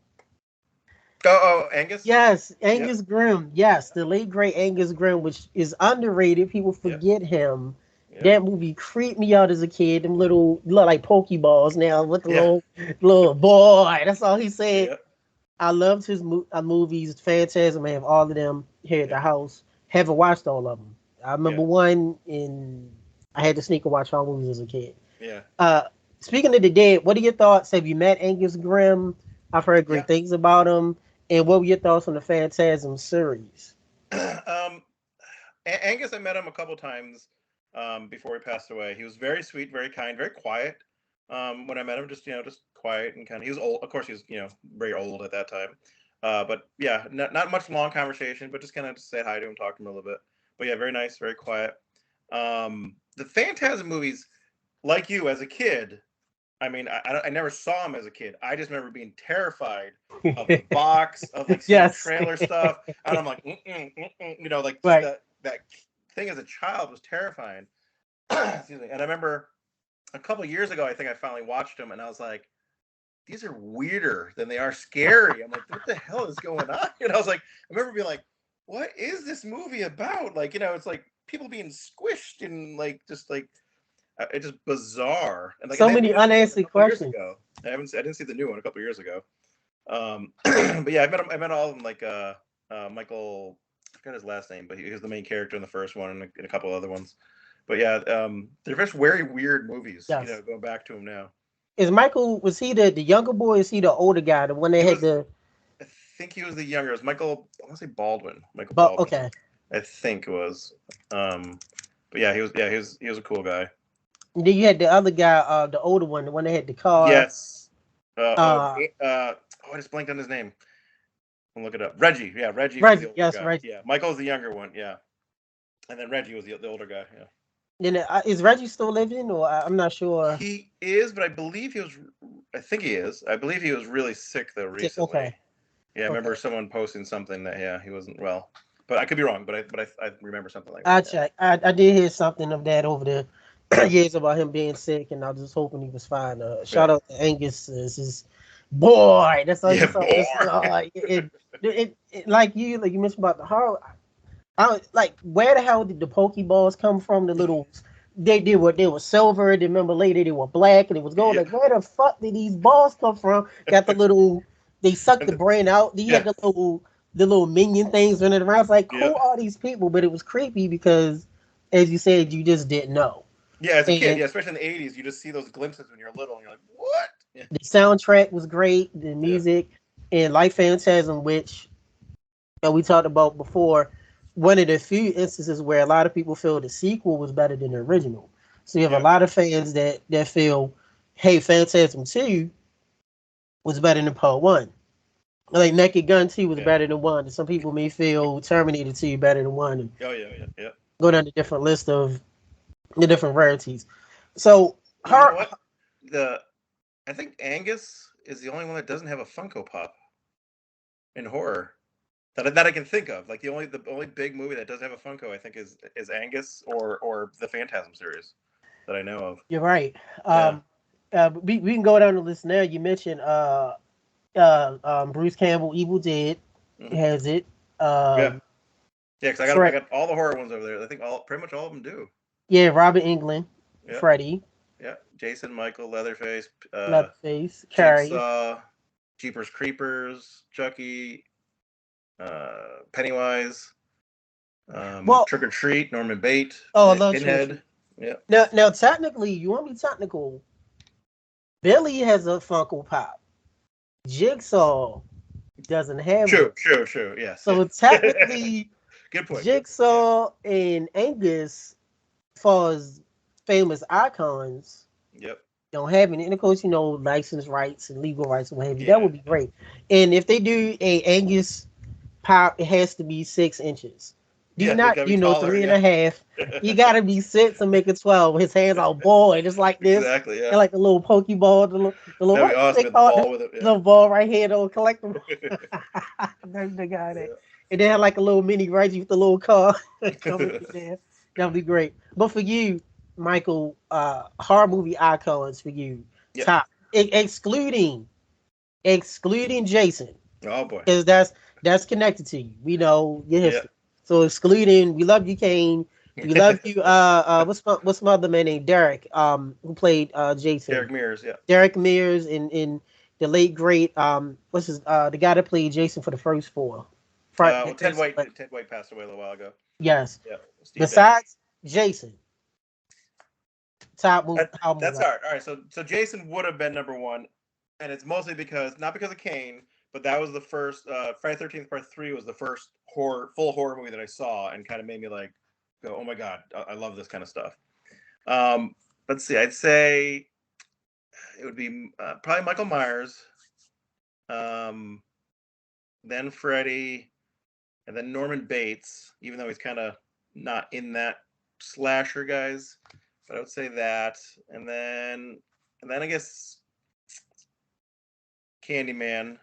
Angus. Yes, Yep. Angus Grimm. Yes, the late great Angus Grimm, which is underrated. People Yep. forget him. Yep. That movie creeped me out as a kid. Them little look like Pokeballs now with the Yeah. little boy. That's all he said. Yep. I loved his movies. Phantasm. I have all of them here at the Yep. house. Haven't watched all of them. I remember Yeah. one in. I had to sneak and watch all movies as a kid. Yeah. Uh, Speaking of the dead, what are your thoughts? Have you met Angus Grimm? I've heard Yeah. great things about him. And what were your thoughts on the Phantasm series? um, Angus, I met him a couple times before he passed away. He was very sweet, very kind, very quiet. When I met him, just quiet and kind of. He was old, of course. He was very old at that time. But yeah, not much long conversation, but just kind of say hi to him, talk to him a little bit. But yeah, very nice, very quiet. The Phantasm movies, like you as a kid, I mean, I never saw him as a kid. I just remember being terrified of the box, of like seeing Yes. trailer stuff, and I'm like, like just Right. that thing as a child was terrifying. Excuse me. And I remember a couple years ago, I think I finally watched them, and I was like, these are weirder than they are scary. I'm like, what the hell is going on? And I was like, I remember being like, what is this movie about? Like, it's like people being squished and like just like it's just bizarre. And like, and So they many made a new one a unanswered couple years questions. ago. I didn't see the new one a couple years ago. But yeah, I met all of them. Like Michael, I forgot his last name, but he was the main character in the first one and a couple other ones. But yeah, they're just very weird movies. Yes. Going back to them now. Is Michael, was he the younger boy? Or is he the older guy? The one that He had was, the, I think he was the younger. It was Michael. I want to say Baldwin. Michael but Baldwin. okay. I think it was. But yeah, he was. Yeah, he was a cool guy. And then you had the other guy, the older one, the one that had the car. Yes. Uh, I just blanked on his name. I'll look it up. Reggie. Yeah, Reggie was the Reggie. older Yes, guy. Reggie. Yeah, Michael's the younger one. Yeah, and then Reggie was the older guy. Yeah. Then is Reggie still living, or I'm not sure. He is, but I believe he was. I think he is. I believe he was really sick though recently. Okay. Yeah, I Okay. remember someone posting something that he wasn't well. But I could be wrong. But I remember something like I that. Yeah. check. I did hear something of that over the years about him being sick, and I was just hoping he was fine. Yeah. Shout out to Angus. This is boy. That's all you Yeah, saw. boy. Like you mentioned about the horror. Like where the hell did the Pokeballs come from? The little they did what they were silver. Then remember later they were black and it was gold. Yeah. Like where the fuck did these balls come from? Got the little they sucked And the brain out. Then you had yeah. the little minion things running around. It's like Yeah. who are these people? But it was creepy because as you said, you just didn't know. Yeah. As a kid, And yeah, especially in the '80s, you just see those glimpses when you're little, and you're like, what? Yeah. the soundtrack was great. The Yeah. music and Life Phantasm, which we talked about before, one of the few instances where a lot of people feel the sequel was better than the original. So you have a Yeah. lot of fans that feel, hey, Phantasm 2 was better than Part 1. Like Naked Gun 2 was Yeah. better than 1. And some people may feel Terminator 2 better than 1 and Oh yeah. Yeah. Yeah. go down the different list of the different rarities. So Well, you know her what? I think Angus is the only one that doesn't have a Funko Pop in horror that I can think of. Like the only big movie that doesn't have a Funko, I think, is Angus or the Phantasm series that I know of. you're right. Yeah. We can go down the list now. You mentioned Bruce Campbell, Evil Dead Hmm. has it. Yeah. Yeah, because I got all the horror ones over there. I think pretty much all of them do. Yeah, Robert Englund, Yep. Freddy. Yeah, Jason, Michael, Leatherface, Leatherface, Carrie. Jigsaw, Jeepers Creepers, Chucky, Pennywise, Well, Trick or Treat, Norman Bates, oh, I love Trick or Pinhead. Treat. Yeah. Now, technically, you want to be technical? Billy has a Funko Pop. Jigsaw doesn't have one. True. Yes. So technically, Good point. Jigsaw and Angus, as far as famous icons, Yep. don't have any. And of course, license rights and legal rights and what have you. Yeah. That would be great. And if they do a Angus pop, it has to be 6 inches. Do not, taller, 3.5. You got to be 6 and make it 12. His hands are ball, just like this. Exactly. Yeah. And like a little pokeball, the little That'd be awesome. they The call ball with it. Yeah. little ball right here, though, collectible. That's the guy there. And they had like a little mini Reggie with the little car coming there. That'd be great. But for you, Michael, horror movie icons for you, top, excluding Jason. Oh boy, because that's connected to you. We know your history. So excluding, we love you, Kane. We love you. What's my other man named Derek? Who played Jason? Derek Mears. Yeah. Derek Mears in the late great what's his the guy that played Jason for the first four. Ted White passed away a little while ago. Yes. Yeah. Besides Jason, top movie. That's hard. All right. So Jason would have been number one, and it's mostly not because of Kane. But that was the first. Friday 13th Part 3 was the first full horror movie that I saw, and kind of made me like go, "Oh my god, I love this kind of stuff." Let's see. I'd say it would be probably Michael Myers, then Freddy, and then Norman Bates. Even though he's kind of not in that slasher guys, but I would say that, and then I guess Candyman.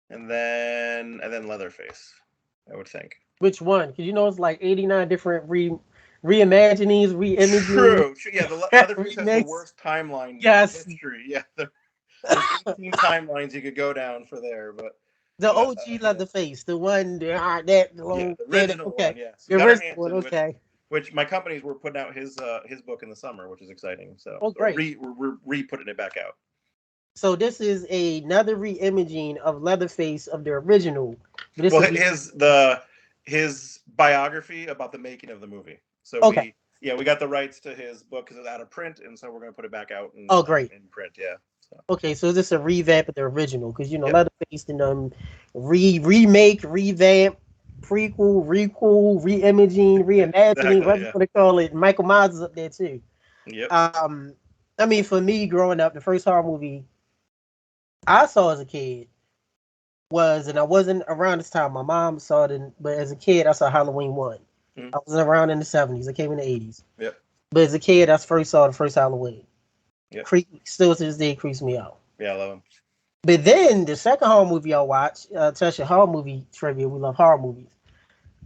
And then Leatherface, I would think. Which one? Because it's like 89 different reimaginings, reimaging. True. Yeah, the Leatherface has the worst timeline in history. Yeah, there's 18 timelines you could go down for there, but the OG Leatherface, the one the original one, yes. The original one, okay. Which my companies were putting out his book in the summer, which is exciting. So great. We're re-putting it back out. So this is another re-imaging of Leatherface of the original. His biography about the making of the movie. So we got the rights to his book because it's out of print, and so we're going to put it back out. Great. In print, yeah. So. Okay, so this is a revamp of the original because Leatherface and remake, revamp, prequel, re-imaging, reimagining, whatever you want to call it. Michael Myers is up there too. Yep. I mean, for me, growing up, the first horror movie I saw as a kid and I wasn't around this time. My mom saw it, but as a kid, I saw Halloween 1. I wasn't around in the 70s. I came in the 80s. Yep. But as a kid, I first saw the first Halloween. Yep. Still to this day, creeps me out. Yeah, I love him. But then the second horror movie I watched, touch your horror movie trivia. We love horror movies.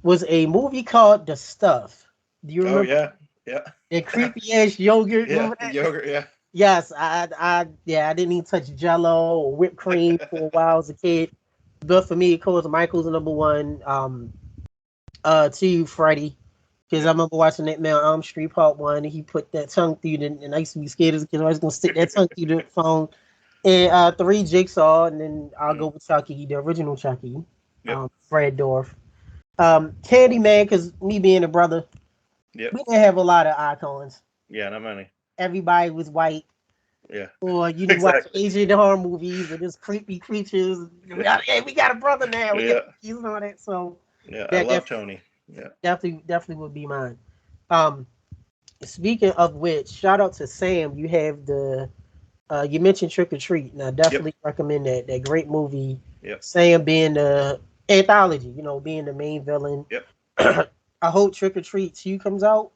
Was a movie called The Stuff. Do you remember? Oh yeah. The creepy ass yogurt. Yeah, the yogurt. Yeah. Yes, I didn't even touch Jello or whipped cream for a while as a kid. But for me, of course, Michael's number one. To Freddy, because I remember watching that Man on Elm Street Part 1, and he put that tongue through and I used to be scared as a kid. I was gonna stick that tongue through the phone. And 3 Jigsaw, and then I'll go with Chucky, the original Chucky. Fred Dorf. Candyman, because me being a brother, we didn't have a lot of icons. Yeah, not many. Everybody was white. Yeah. Or you didn't watch Asian horror movies and just creepy creatures. Hey, we got a brother now. We got keys on it. So I love Tony. Yeah. Definitely would be mine. Speaking of which, shout out to Sam. You have you mentioned Trick or Treat, and I definitely recommend that great movie. Yep. Sam being the anthology, being the main villain. Yep. I hope Trick or Treat 2 comes out.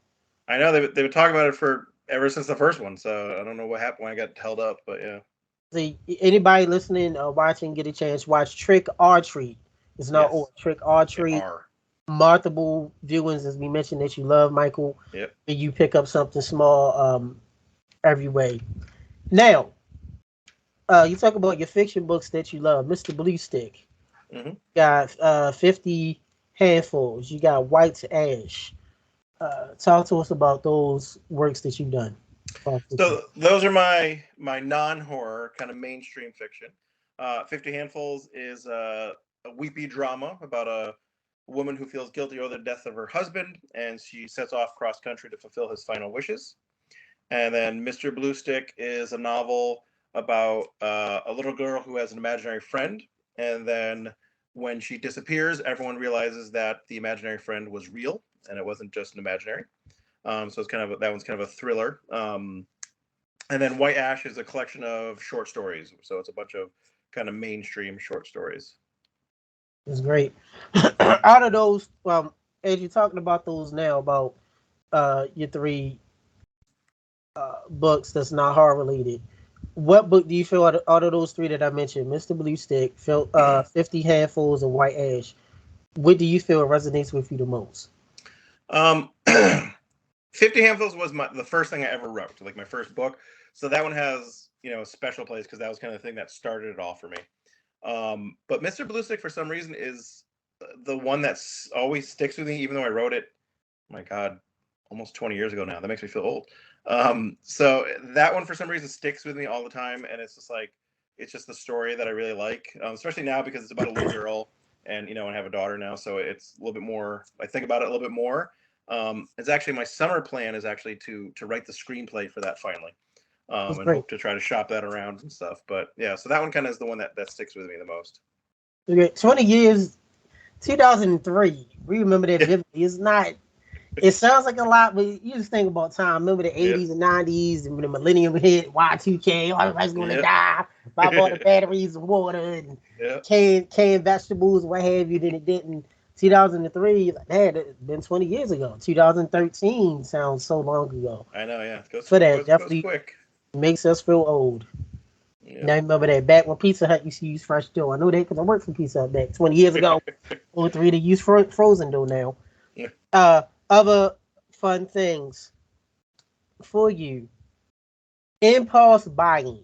I know they've been talking about it ever since the first one, so I don't know what happened when I got held up, but yeah. See, anybody listening or watching, get a chance, watch Trick or Treat. It's not Trick or Treat. Multiple viewings, as we mentioned, that you love, Michael. Yep. And you pick up something small every way. Now, you talk about your fiction books that you love. Mr. Blue Stick got 50 Handfuls. You got White to Ash. Talk to us about those works that you've done. So those are my non-horror kind of mainstream fiction. 50 Handfuls is a weepy drama about a woman who feels guilty over the death of her husband, and she sets off cross country to fulfill his final wishes. And then Mr. Blue Stick is a novel about a little girl who has an imaginary friend, and then when she disappears, everyone realizes that the imaginary friend was real and it wasn't just an imaginary. So it's kind of that one's kind of a thriller. And then White Ash is a collection of short stories. So it's a bunch of kind of mainstream short stories. It's great. Out of those, as you're talking about those now, about your three books that's not horror related, what book do you feel out of those three that I mentioned, Mr. Blue Stick, 50 Handfuls, and White Ash, what do you feel resonates with you the most? Um, 50 Handfuls was the first thing I ever wrote, like my first book. So that one has, a special place because that was kind of the thing that started it all for me. But Mr. Blue Stick, for some reason, is the one that's always sticks with me, even though I wrote it, oh my God, almost 20 years ago now. That makes me feel old. So that one, for some reason, sticks with me all the time. And it's just like, it's just the story that I really like, especially now because it's about a little girl and, I have a daughter now. So it's a little bit more, I think about it a little bit more. It's actually my summer plan is actually to write the screenplay for that finally, It's and great. hope to try to shop that around and stuff. But yeah, so that one kind of is the one that sticks with me the most. Okay, 20 years, 2003. We remember that Yeah, vividly. It's not. It sounds like a lot, but you just think about time. Remember the yeah, 80s and 90s, and when the millennium hit, Y2K, everybody's going to yeah, die. Buy all the batteries and water and yeah. canned vegetables, what have you. Then it didn't. 2003, like, man, it's been 20 years ago. 2013 sounds so long ago. I know. Yeah, it goes For that, goes definitely quick. makes us feel old. Yeah. Now, remember that back when Pizza Hut used to use fresh dough. I know that because I worked for Pizza Hut back 20 years ago. Or three to use frozen dough now. Yeah. Other fun things for you. Impulse buying.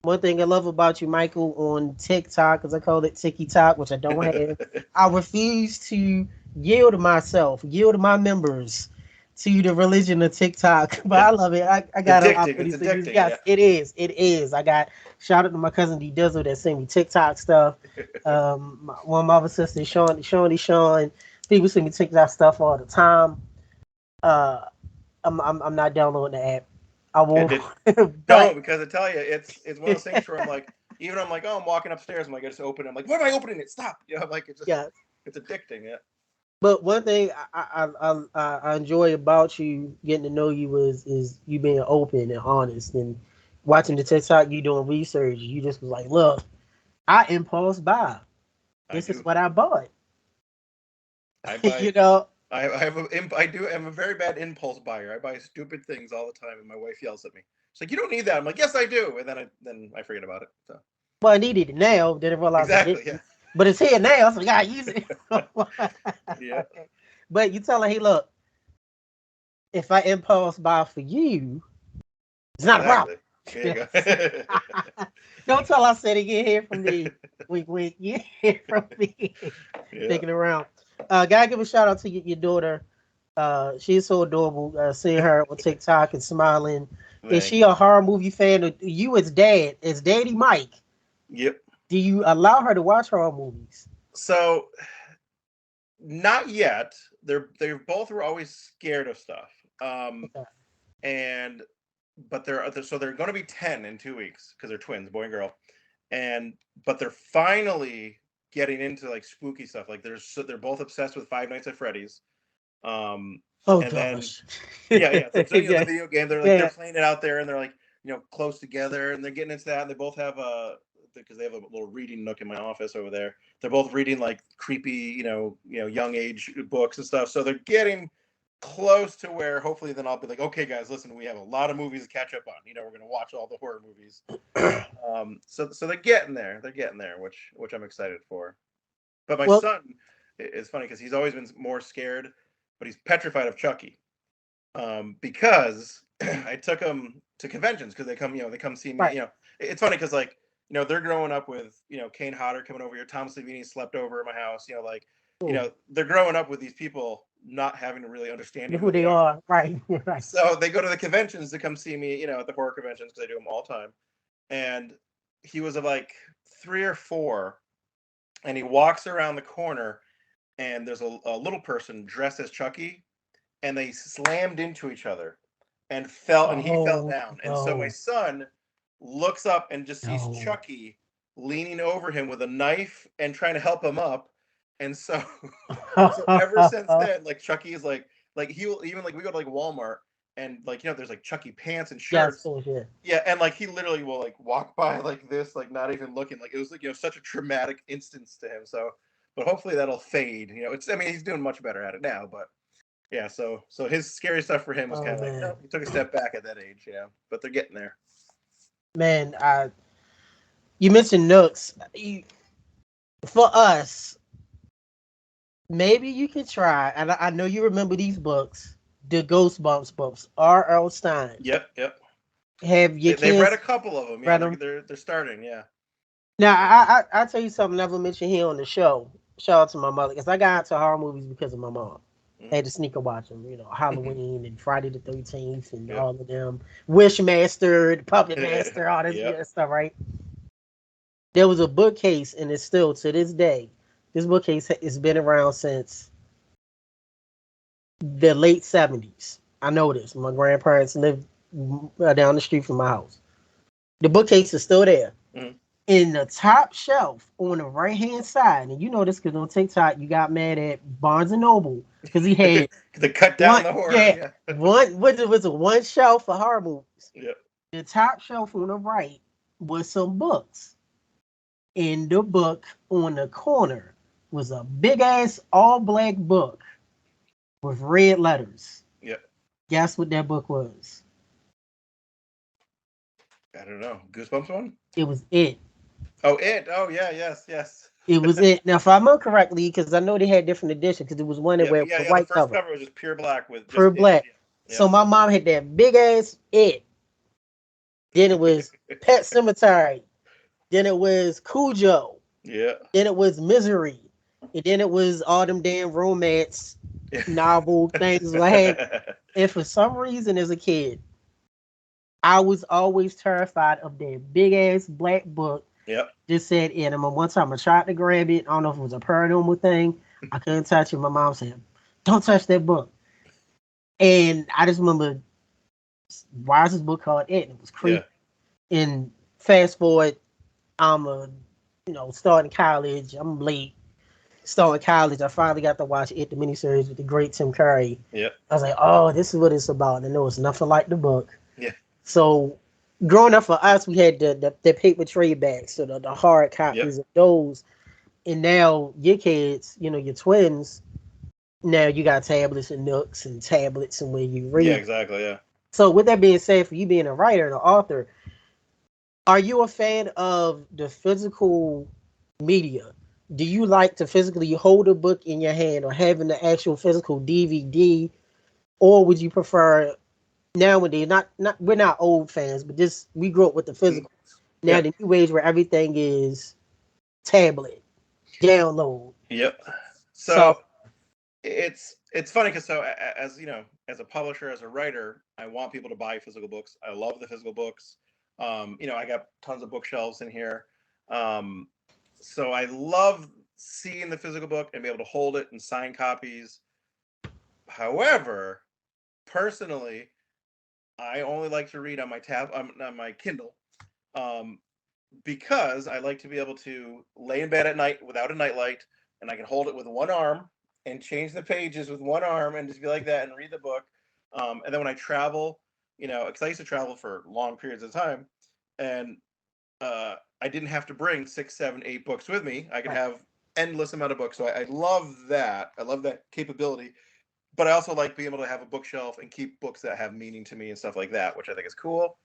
One thing I love about you, Michael, on TikTok, as I call it TikTok, which I don't have, I refuse to yield my members to the religion of TikTok. But I love it. I It's got a lot of addicting. pretty It's singers. addicting. Yes, Yeah. it is. It is. I got shout out to my cousin D Dizzle that sent me TikTok stuff. One of my other sisters, Sean, people send me TikTok stuff all the time. Uh, I'm not downloading the app. I Yeah. won't. Don't, But because I tell you, it's one of those things where I'm like, even I'm like, oh, I'm walking upstairs. I'm like, I just open it. I'm like, why am I opening it? Stop. I'm like, yeah. it's addicting. Yeah. But one thing I enjoy about you getting to know you is you being open and honest and watching the TikTok you doing research. You just was like, look, I impulse buy. I This is do. what I bought. I you buy. know. I do. I'm a very bad impulse buyer. I buy stupid things all the time, and my wife yells at me. She's like, "You don't need that." I'm like, "Yes, I do," and then I forget about it. So Well, I needed it now. Didn't realize I exactly. Yeah. didn't. But it's here now, so I gotta use it. Yeah. But you tell her, hey, look, if I impulse buy for you, it's not a problem. Exactly. There you go. Don't tell I said it. You hear from me. Wink, wink. You hear from me. Yeah. Taking it around. Gotta give a shout out to your daughter. She's so adorable. Seeing her on TikTok and smiling. Is Thank she you. a horror movie fan? Or you as dad, as Daddy Mike, Yep. do you allow her to watch horror movies? So not yet. They both were always scared of stuff. Okay. And but they're going to be 10 in 2 weeks because they're twins, boy and girl. And but they're finally getting into like spooky stuff. Like they're both obsessed with Five Nights at Freddy's. Um, Oh and then gosh. yeah. So the yeah, video game, they're yeah. playing it out there, and they're like close together, and they're getting into that. And they both have a because they have a little reading nook in my office over there. They're both reading like creepy, young age books and stuff. So they're getting close to where hopefully then I'll be like, okay, guys, listen, we have a lot of movies to catch up on. We're gonna watch all the horror movies. So they're getting there. They're getting there, which I'm excited for. But my Well, son is funny because he's always been more scared, but he's petrified of Chucky. Because I took him to conventions because they come see me. right. It's funny because like they're growing up with Kane Hodder coming over here. Tom Savini slept over at my house. Like they're growing up with these people not having to really understand Who they are, right? Right. So they go to the conventions to come see me, at the horror conventions, because I do them all the time. And he was like 3 or 4, and he walks around the corner, and there's a little person dressed as Chucky, and they slammed into each other and he fell Oh down. And so my no, son looks up and just sees no. Chucky leaning over him with a knife and trying to help him up. And so so ever since then, like, Chucky is like he'll even, like, we go to like Walmart, and like, there's like Chucky pants and Yes, shirts. oh, yeah. Yeah, and like he literally will like walk by like this, like not even looking. Like, it was like, such a traumatic instance to him. So, but hopefully that'll fade. I mean, he's doing much better at it now, but yeah. So his scary stuff for him was Oh kind of like, man, he took a step back at that age. But they're getting there. man. You mentioned Nooks. For us, maybe you could try. And I know you remember these books, the Goosebumps books. R.L. Stein. Yep. Have your They've read a kids couple of them. Yeah, read they're them? they're they're starting. Yeah. Now, Yeah. I tell you something I never mentioned here on the show. Shout out to my mother, because I got into horror movies because of my mom. I had to sneak and watch them, Halloween and Friday the 13th and Yep. all of them. Wishmaster, the Puppet Master, all this Yep. good stuff, right? There was a bookcase, and it's still to this day. This bookcase has been around since the late 70s. I know this. My grandparents lived down the street from my house. The bookcase is still there. Mhm. In the top shelf on the right hand side, and you know this because on TikTok you got mad at Barnes and Noble because he had They cut down one, the horror. yeah, Yeah. one, what was it, one shelf for horror movies. Yep. The top shelf on the right was some books. In the book on the corner was a big ass all black book with red letters. Yep. Guess what that book was? I don't know. Goosebumps one? It was it. Oh, it. Oh, yeah. Yes. It was it. Now, if I remember correctly, because I know they had different editions, because there was one that Yeah, went but with a yeah. The white first cover, cover was just pure black with per just it. black. Yeah. So my mom had that big ass it. Then it was Pet Cemetery. Then it was Cujo. Yeah. Then it was Misery. And then it was all them damn romance Yeah. novel things I had. And for some reason, as a kid, I was always terrified of that big ass black book. Yep. Just said Anima. One time I tried to grab it. I don't know if it was a paranormal thing. I couldn't touch it. My mom said, "Don't touch that book." And I just remember, why is this book called It? And it was Yeah. creepy. And fast forward, I'm starting college. I'm late. Starting college, I finally got to watch It, the miniseries with the great Tim Curry. Yep. I was like, oh, this is what it's about. And it was nothing like the book. Yeah. So growing up for us, we had the paper trade backs, so the hard Yep. copies of those. And now your kids, your twins, now you got tablets and nooks and tablets and where you read. Yeah. Exactly. Yeah. So with that being said, for you being a writer and an author, are you a fan of the physical media? Do you like to physically hold a book in your hand or having the actual physical DVD, or would you prefer nowadays? Not we're not old fans, but just we grew up with the physical. Now Yeah. the new age where everything is tablet, download, Yep. So soft. it's funny because as as a publisher, as a writer, I want people to buy physical books. I love the physical books. I got tons of bookshelves in here. Um, so I love seeing the physical book and be able to hold it and sign copies. However, personally, I only like to read on my on my Kindle, um, because I like to be able to lay in bed at night without a nightlight, and I can hold it with one arm and change the pages with one arm and just be like that and read the book. And then when I travel, because I used to travel for long periods of time, and I didn't have to bring 6, 7, 8 books with me. I could Right. have endless amount of books. So I love that. I love that capability. But I also like being able to have a bookshelf and keep books that have meaning to me and stuff like that, which I think is cool.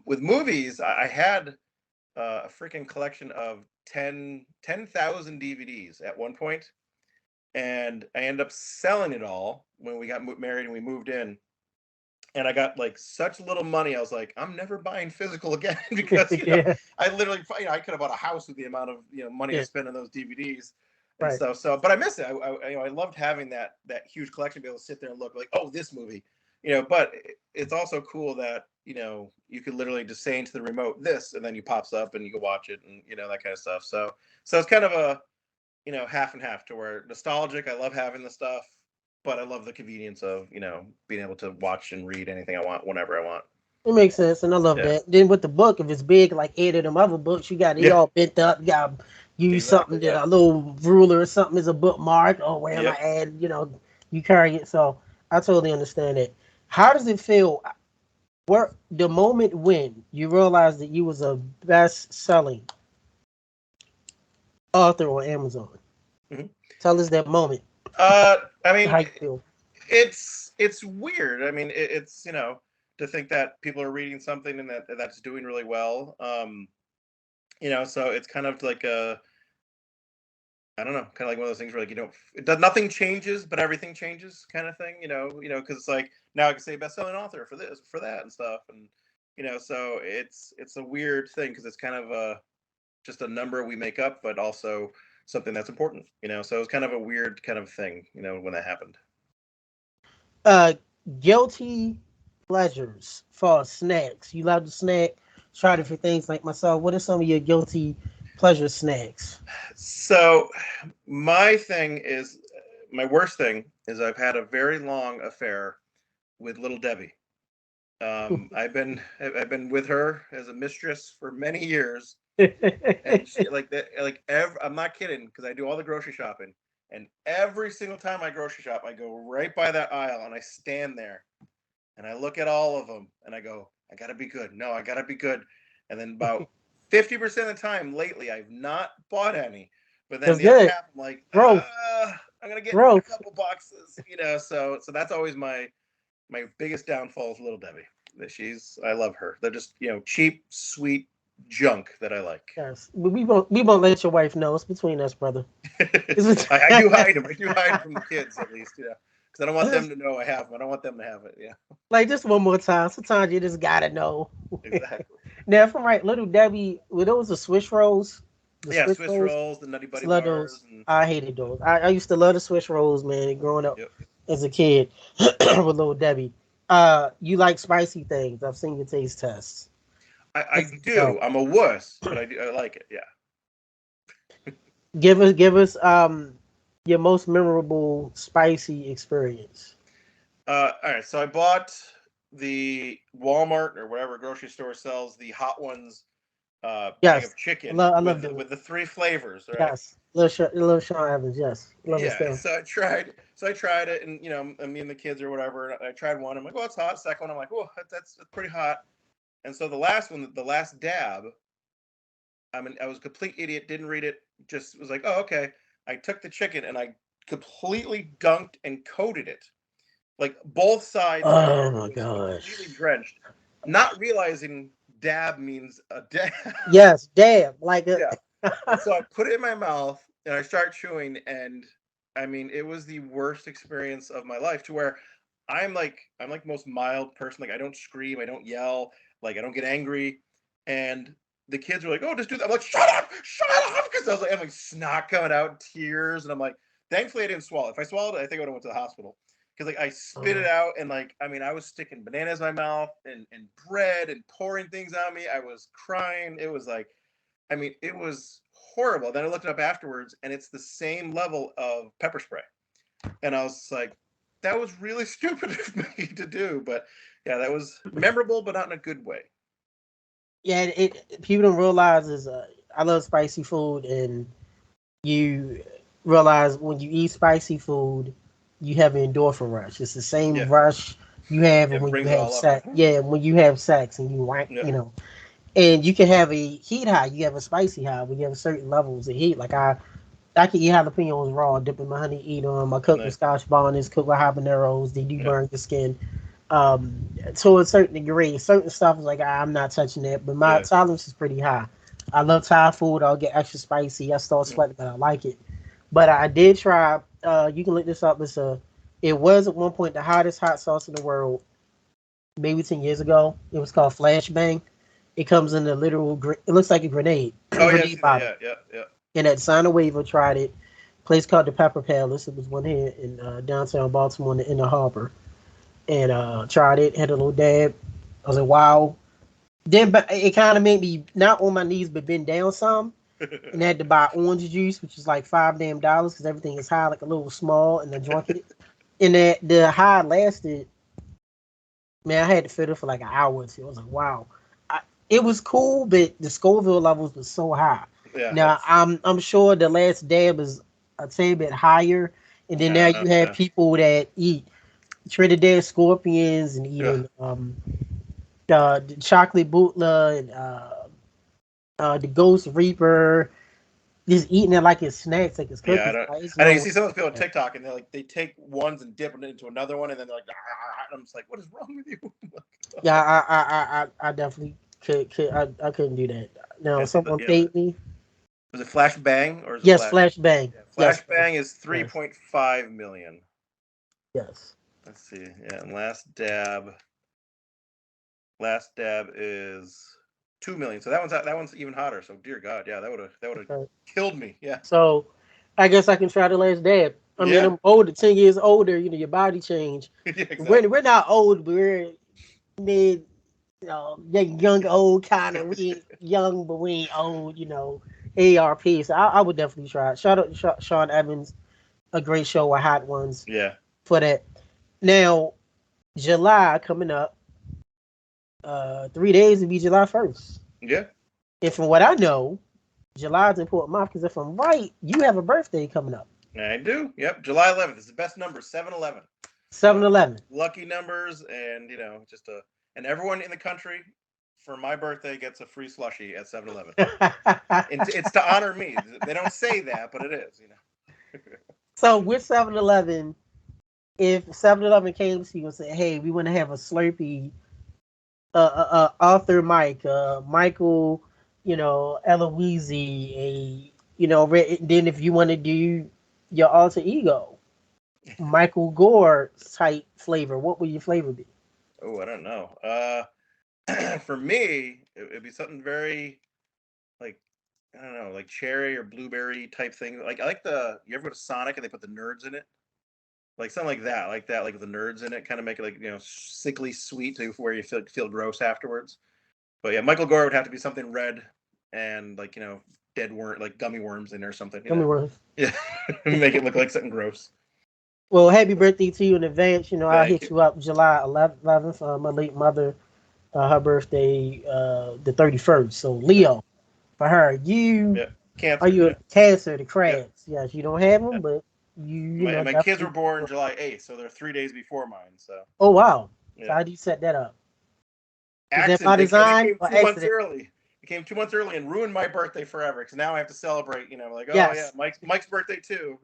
With movies, I had a freaking collection of 10,000 DVDs at one point, and I ended up selling it all when we got married and we moved in. And I got like such little money. I was like, I'm never buying physical again because Yeah, I literally, I could have bought a house with the amount of money I yeah. spent on those DVDs. and Right. stuff. So, but I miss it. I loved having that huge collection, be able to sit there and look like, oh, this movie, But it's also cool that you could literally just say into the remote this, and then you pops up and you can watch it, and that kind of stuff. So it's kind of a half and half, to where nostalgic. I love having the stuff, but I love the convenience of being able to watch and read anything I want whenever I want. It makes sense, and I love Yeah. that. Then with the book, if it's big like any of them other books, you got it Yeah. all bent up. You got to use Exactly. something that a little ruler or something is a bookmark. Oh, where am I Yep. at? You carry it. So I totally understand it. How does it feel? Where the moment when you realized that you was a best-selling author on Amazon? Mm-hmm. Tell us that moment. I mean, How you feel? it's weird. I mean, it's to think that people are reading something and that's doing really well. So it's kind of like I don't know, kind of like one of those things where nothing changes, but everything changes, kind of thing. Because it's like now I can say best-selling author for this, for that, and stuff, and so it's a weird thing because it's kind of just a number we make up, but also something that's important. So it's kind of a weird kind of thing. When that happened. Uh, Guilty pleasures for snacks. You love to snack, try different things like myself. What are some of your guilty pleasure snacks? So my worst thing is I've had a very long affair with Little Debbie. I've been with her as a mistress for many years, and she like that I'm not kidding, because I do all the grocery shopping, and every single time I grocery shop, I go right by that aisle and I stand there and I look at all of them and I go, I gotta be good. No, I gotta be good. And then about 50% of the time lately, I've not bought any. But then That's the other good. half, I'm like, Growth. I'm gonna get a Growth. couple boxes, So that's always my biggest downfall is Little Debbie. I love her. They're just cheap, sweet junk that I like. Yes. We won't let your wife know. It's between us, brother. I do hide them. I do hide them from the kids, at least, because I don't want them to know I have them. I don't want them to have it. Yeah, Like just one more time. Sometimes you just gotta know. exactly. Now, if I'm right, Little Debbie, were those the Swiss rolls? The Yeah, Swiss Swiss rolls? rolls, the Nutty I used Buddy to love those. bars, and I hated those. I used to love the Swiss rolls, man, growing up yep. as a kid with Little Debbie. You like spicy things. I've seen your taste tests. I As you can tell. do. I'm a wuss, but I like it. Yeah. Give us your most memorable spicy experience. All right. So I bought the Walmart or whatever grocery store sells the Hot Ones bag Yes. of I chicken love I love with them. with the three flavors, right? Yes. Little Sean Evans, yes. Love his Yeah. stuff. So I tried it, and me and the kids or whatever. And I tried one. I'm like, oh, it's hot. Second one, I'm like, oh, that's pretty hot. And so the last one, the last dab, I was a complete idiot. Didn't read it. Just was like, oh, okay. I took the chicken and I completely dunked and coated it. Like both sides of Oh it my was completely gosh. drenched, not realizing dab means a dab. Yes, damn. Like Yeah. And so I put it in my mouth and I start chewing, and I mean it was the worst experience of my life, to where I'm like the most mild person. Like I don't scream, I don't yell, like I don't get angry. And the kids were like, "Oh, just do that." I'm like, shut up," because I'm like snot coming out, tears, and I'm like, thankfully I didn't swallow. If I swallowed it, I think I would have went to the hospital, because like I spit it out, and like I mean I was sticking bananas in my mouth and bread and pouring things on me. I was crying. It was like, I mean, it was horrible. Then I looked it up afterwards, and it's the same level of pepper spray. And I was like, that was really stupid of me to do. But yeah, that was memorable, but not in a good way. yeah, people don't realize is I love spicy food, and you realize when you eat spicy food, you have an endorphin rush. It's the same Yeah, rush you have yeah, it when you brings it have all up. sex. Yeah, when you have sex and you rank, Yeah, and you can have a heat high. You have a spicy high when you have certain levels of heat. Like I can eat jalapenos raw, dip in my honey, eat them. I cook with nice. scotch bonnets, cook with habaneros. They do Yeah, burn your skin. To a certain degree. Certain stuff is like I'm not touching it, but my yeah. tolerance is pretty high. I love Thai food. I'll get extra spicy. I start Mm. sweating, but I like it. But I did try. You can look this up. It was at one point the hottest hot sauce in the world. Maybe 10 years ago. It was called Flashbang. It comes in a literal. It looks like a grenade, Oh yeah, I see grenade that. bottle. Yeah, yeah, yeah. And at Sign Waiver tried it. place called the Pepper Palace. It was one here in downtown Baltimore in the Inner Harbor, and tried it. Had a little dab. I was like, wow. Then, but it kind of made me not on my knees, but bend down some, and I had to buy orange juice, which is like $5 because everything is high, like a little small, and I drunk it. And that the high lasted. Man, I had to fiddle for like an hour or two. I was like, wow. It was cool, but the Scoville levels was so high. Yeah, Now I'm sure the last dab is a tiny bit higher, and then now you have yeah. people that eat Trinidad scorpions and Yeah. eating the chocolate bootla and the Ghost Reaper. Just eating it like it's snacks, like it's Yeah, cookies. Like, it's I know you no, see some of those people on TikTok, and they take ones and dip them into another one, and then they're like, "Ah," and I'm just like, what is wrong with you? yeah, I definitely I couldn't do that. Now Yeah, see, someone paid me. was it Flash Bang or is it Yes, Flash? flashbang. Yeah, Yes, Flash Bang is yes, 3.5 million. yes. Let's see. Yeah, and last dab is 2 million. So that one's even hotter. So dear God, yeah, that would have Okay. killed me. Yeah, So I guess I can try the last dab. I mean, yeah, I'm older, 10 years older. You know, your body change. yeah, We're exactly. not old, but we're mid, young old kind of. We ain't young, but we ain't old. You know, ARP. So I would definitely try it. Shout out to Sean Evans, a great show with hot ones Yeah, for that. Now July coming up. 3 days will be July 1st. yeah, And from what I know, July is an important month because if I'm right, you have a birthday coming up. I do. Yep, July 11th is the best number, 7-11. So 7-Eleven. lucky numbers, and and everyone in the country for my birthday gets a free slushie at 7-Eleven. It's to honor me. They don't say that, but it is. So with 7-Eleven, if 7-Eleven came to you and said, "Hey, we want to have a Slurpee, AuthorMike, Michael, Aloisi, then if you want to do your alter ego, Michael Gore type flavor, what would your flavor be?" Oh, I don't know. For me, it'd be something very like I don't know, like cherry or blueberry type thing. Like I like you ever go to Sonic and they put the nerds in it? Like something like that, like with the nerds in it, kind of make it like sickly sweet to where you feel gross afterwards. But yeah, Michael Gore would have to be something red and like dead worm, like gummy worms in there or something. Tell me what. Yeah, make it look like something gross. Well, happy birthday to you in advance. I'll Thank hit you. you up July 11th. My late mother, her birthday, the 31st. So Yeah, Leo for her. You yeah. are Cancer. you a Yeah, Cancer, the yeah. crabs? Yes, you don't have Yeah. them, but you My kids were definitely. born July 8th, so they're 3 days before mine. So Oh wow! So yeah, how do you set that up? Is that by accident. They design came or 2 months accident? early. It came 2 months early and ruined my birthday forever. Because now I have to celebrate. Like, oh yeah, Yes. Mike's birthday too.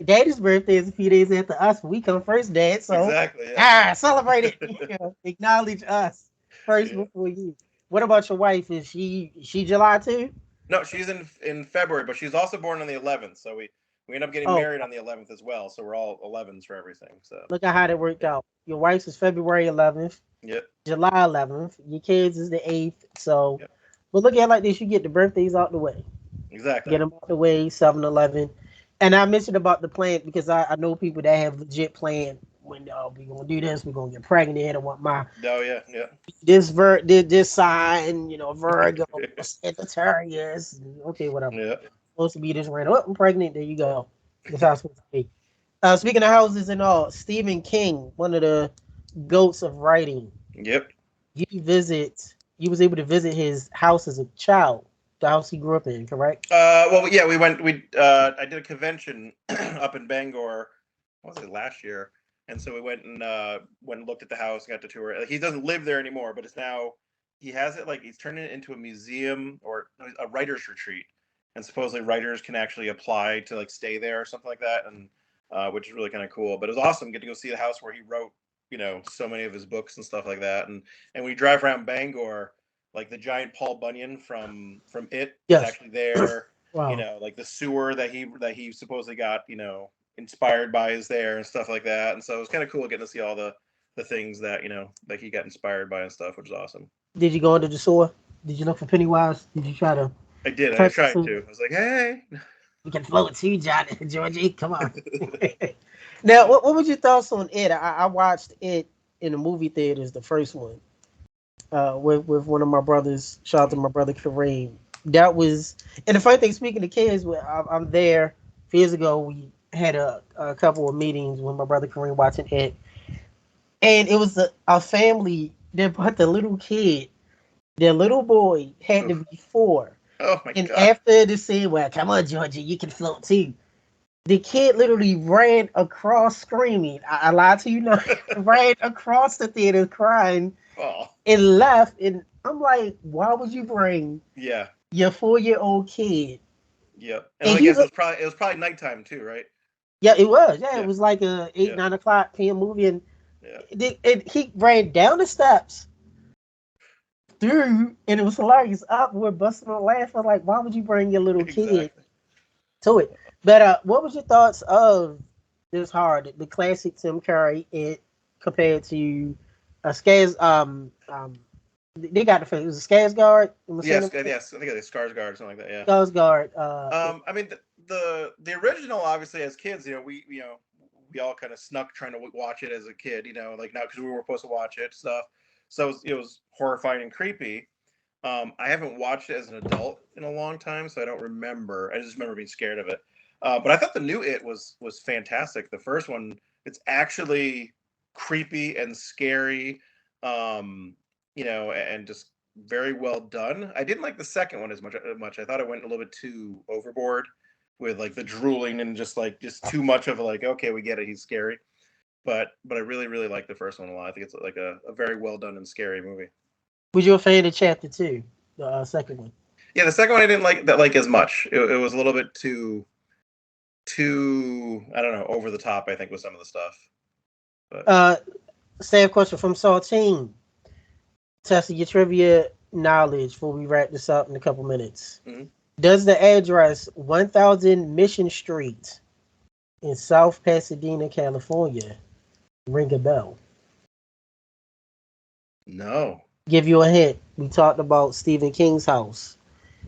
Daddy's birthday is a few days after us. We come first, Dad. So Exactly. Yeah. celebrate it. Acknowledge us first Yeah. before you. What about your wife? Is she July too? No, she's in February, but she's also born on the 11th. So we end up getting Oh, married on the 11th as well. So we're all 11s for everything. So look at how that worked yeah, out. Your wife's is February 11th, yeah, July 11th. Your kids is the 8th. So, yeah. but look at it like this: you get the birthdays out the way, Exactly. get them out the way. 7-Eleven, and I mentioned about the plan because I know people that have legit plan. When we gonna do this, we're gonna get pregnant. I want my Oh yeah, yeah. this sign, Virgo, Sagittarius. Okay, whatever. Yeah. Supposed to be this random. Oh, I'm pregnant. There you go. That's how it's supposed to be. Speaking of houses and all, Stephen King, one of the goats of writing. Yep. You was able to visit his house as a child, the house he grew up in, correct? Well, yeah, we went. I did a convention up in Bangor. What was it last year? And so we went and looked at the house, got to tour. Like, he doesn't live there anymore, but it's now he has it like he's turning it into a museum or a writers retreat. And supposedly writers can actually apply to like stay there or something like that, and which is really kind of cool. But it was awesome get to go see the house where he wrote so many of his books and stuff like that. And we drive around Bangor, like the giant Paul Bunyan from It is Yes. actually there. Wow. Like the sewer that he supposedly got inspired by is there and stuff like that. And so it was kind of cool getting to see all the things that that he got inspired by and stuff, which is awesome. Did you go into the store? Did you look for Pennywise? Did you try to I did. I purchase tried some? to. I was like, hey. You can float too, Johnny. Georgie, come on. Now, what was your thoughts on it? I watched it in the movie theaters, the first one, with one of my brothers. Shout out to my brother Kareem. That was, and the funny thing, speaking to kids, I'm there. Years ago, we had a couple of meetings with my brother Kareem watching it, and it was a family that brought the little kid. Their little boy had to Oof. be 4. Oh my And god. after the scene, well, come on, Georgie, you can float too. The kid literally ran across screaming. I lied to you not. Ran across the theater crying Oh. and left. And I'm like, why would you bring Yeah. your 4-year-old kid? Yep. And And I he guess looked, it was probably nighttime too, right? yeah, it was. Yeah, it Yeah. was like a 8, Yeah. 9 o'clock p.m. movie. And Yeah. he ran down the steps through, and it was hilarious. Up, we're busting on laughing. Like, why would you bring your little kid Exactly. to it? But what was your thoughts of this hard, the classic Tim Curry, it compared to a Skaz? They got the it was a Skarsgård. Am I saying Yes. it? Yes. I think it's Skarsgård or something like that. Yeah. Skarsgård. I mean, the original, obviously, as kids, we all kind of snuck trying to watch it as a kid, like now because we were supposed to watch it stuff. So it was horrifying and creepy. I haven't watched it as an adult in a long time, so I don't remember. I just remember being scared of it. But I thought the new It was fantastic. The first one, it's actually creepy and scary, and just very well done. I didn't like the second one as much. I thought it went a little bit too overboard with like the drooling and just too much of like, okay, we get it, he's scary. But I really really like the first one a lot. I think it's like a very well done and scary movie. Was you a fan of Chapter Two, the second one? Yeah, the second one I didn't like as much. It was a little bit too I don't know, over the top, I think, with some of the stuff. But Uh, Same question from Saltine. Testing your trivia knowledge before we wrap this up in a couple minutes. mhm. Does the address 1000 Mission Street in South Pasadena, California, ring a bell? No. Give you a hint. We talked about Stephen King's house,